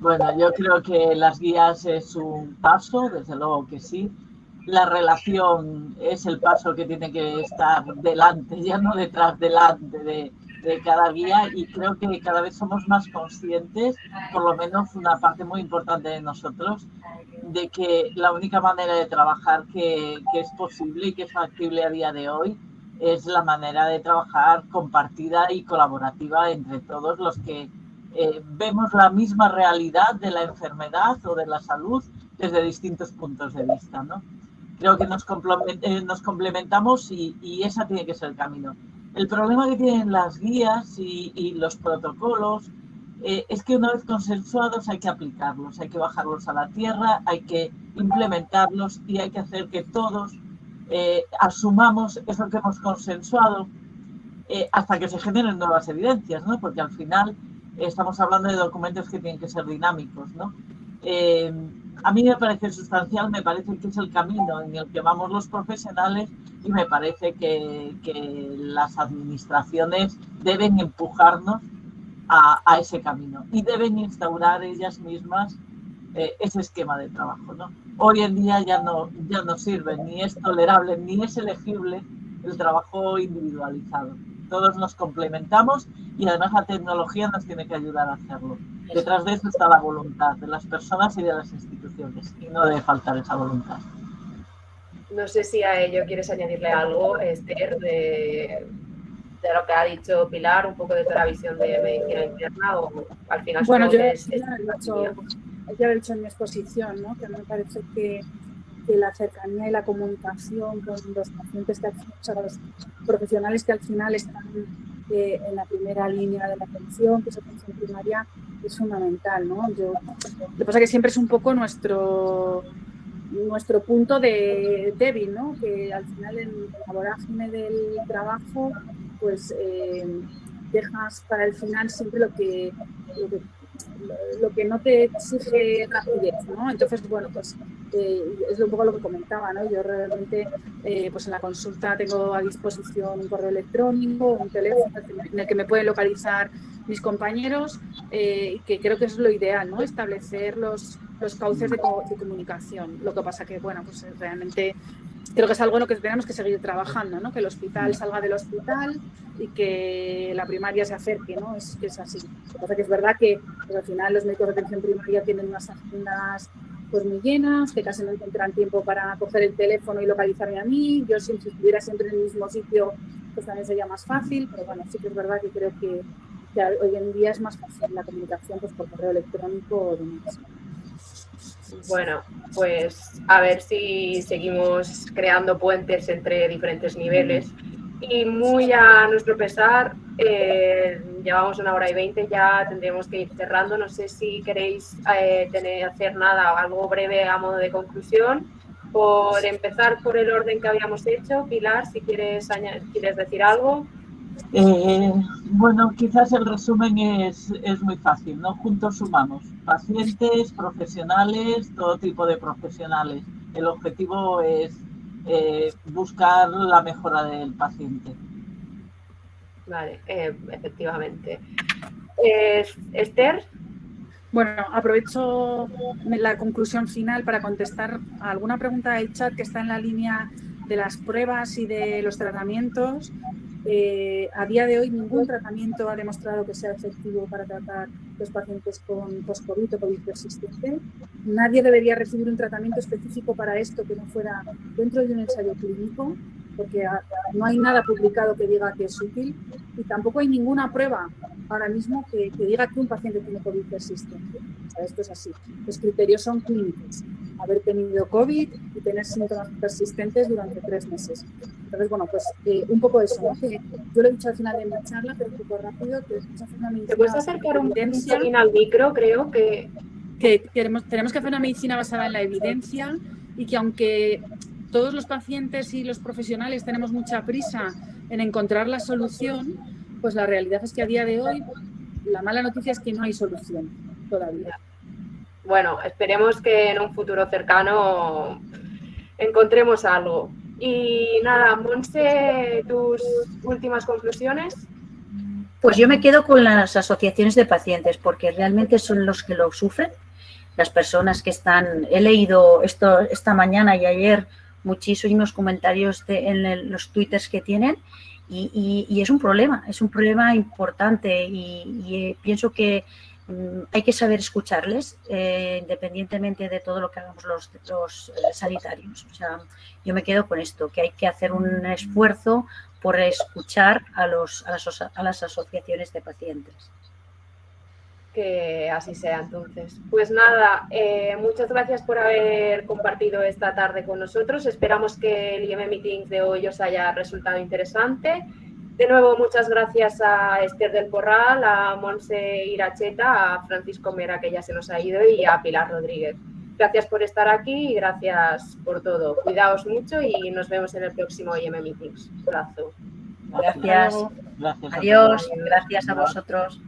Bueno, yo creo que las guías es un paso, desde luego que sí. la relación es el paso que tiene que estar delante, ya no detrás, delante de cada guía, y creo que cada vez somos más conscientes, por lo menos una parte muy importante de nosotros, de que la única manera de trabajar que es posible y que es factible a día de hoy es la manera de trabajar compartida y colaborativa entre todos los que vemos la misma realidad de la enfermedad o de la salud desde distintos puntos de vista, ¿no? Creo que nos complementamos y ese tiene que ser el camino. El problema que tienen las guías y los protocolos es que una vez consensuados hay que aplicarlos, hay que bajarlos a la tierra, hay que implementarlos y hay que hacer que todos asumamos eso que hemos consensuado hasta que se generen nuevas evidencias, ¿no? Porque al final estamos hablando de documentos que tienen que ser dinámicos, ¿no? A mí me parece sustancial, me parece que es el camino en el que vamos los profesionales y me parece que las administraciones deben empujarnos a ese camino y deben instaurar ellas mismas ese esquema de trabajo, ¿no? Hoy en día ya no sirve, ni es tolerable, ni es elegible el trabajo individualizado. Todos nos complementamos y además la tecnología nos tiene que ayudar a hacerlo. Detrás de eso está la voluntad de las personas y de las instituciones y no debe faltar esa voluntad. No sé si a ello quieres añadirle algo, Esther, de lo que ha dicho Pilar, un poco desde la visión de medicina interna, o al final... Bueno, yo ya lo he dicho en mi exposición, ¿no? Que me parece que la cercanía y la comunicación con los pacientes, o sea, los profesionales que al final están en la primera línea de la atención, que es atención primaria, es fundamental, ¿no? Lo que pasa es que siempre es un poco nuestro punto débil, ¿no? Que al final en la vorágine del trabajo, pues dejas para el final siempre lo que no te exige rapidez, ¿no? Entonces, bueno, pues es un poco lo que comentaba, ¿no? Yo realmente, pues en la consulta tengo a disposición un correo electrónico, un teléfono en el que me pueden localizar mis compañeros, que creo que es lo ideal, ¿no? Establecer los cauces de comunicación. Lo que pasa que, bueno, pues realmente creo que es algo en lo que tenemos que seguir trabajando, ¿no? Que el hospital salga del hospital y que la primaria se acerque, ¿no? Es así. Lo que pasa que es verdad que pues, al final los médicos de atención primaria tienen unas agendas pues muy llenas, que casi no encuentran tiempo para coger el teléfono y localizarme a mí. Yo si estuviera siempre en el mismo sitio, pues también sería más fácil, pero bueno, sí que es verdad que creo que hoy en día es más fácil la comunicación pues por correo electrónico o demás. Bueno, pues a ver si seguimos creando puentes entre diferentes niveles. Y muy a nuestro pesar, llevamos 1 hora y 20, ya tendremos que ir cerrando. No sé si queréis hacer nada o algo breve a modo de conclusión. Por empezar por el orden que habíamos hecho, Pilar, si quieres decir algo. Bueno, quizás el resumen es muy fácil, ¿no? Juntos sumamos pacientes, profesionales, todo tipo de profesionales. El objetivo es buscar la mejora del paciente. Vale, efectivamente. Esther. Bueno, aprovecho la conclusión final para contestar a alguna pregunta del chat que está en la línea de las pruebas y de los tratamientos. A día de hoy ningún tratamiento ha demostrado que sea efectivo para tratar los pacientes con post-COVID o COVID persistente. Nadie debería recibir un tratamiento específico para esto que no fuera dentro de un ensayo clínico, porque no hay nada publicado que diga que es útil y tampoco hay ninguna prueba ahora mismo que diga que un paciente tiene COVID persistente. O sea, esto es así. Los criterios son clínicos. Haber tenido COVID y tener síntomas persistentes durante 3 meses. Entonces, bueno, pues un poco eso, ¿no? Que yo lo he dicho al final de mi charla, pero un poco rápido, que vamos a hacer una medicina. ¿Te puedes acercar un poquito al micro? Creo que tenemos que hacer una medicina basada en la evidencia y que aunque todos los pacientes y los profesionales tenemos mucha prisa en encontrar la solución, pues la realidad es que a día de hoy la mala noticia es que no hay solución todavía. Bueno, esperemos que en un futuro cercano encontremos algo. Y nada, Montse, tus últimas conclusiones. Pues yo me quedo con las asociaciones de pacientes porque realmente son los que lo sufren. Las personas que están... He leído esta mañana y ayer muchísimos comentarios en los twitters que tienen y es un problema importante y pienso que hay que saber escucharles independientemente de todo lo que hagamos los sanitarios. O sea, yo me quedo con esto, que hay que hacer un esfuerzo por escuchar a las asociaciones de pacientes. Que así sea, entonces. Pues nada, muchas gracias por haber compartido esta tarde con nosotros. Esperamos que el IEM Meetings de hoy os haya resultado interesante. De nuevo, muchas gracias a Esther del Corral, a Montse Iracheta, a Francisco Mera, que ya se nos ha ido, y a Pilar Rodríguez. Gracias por estar aquí y gracias por todo. Cuidaos mucho y nos vemos en el próximo IEM Meetings. Un abrazo. Gracias. Gracias. Adiós. Gracias a vosotros.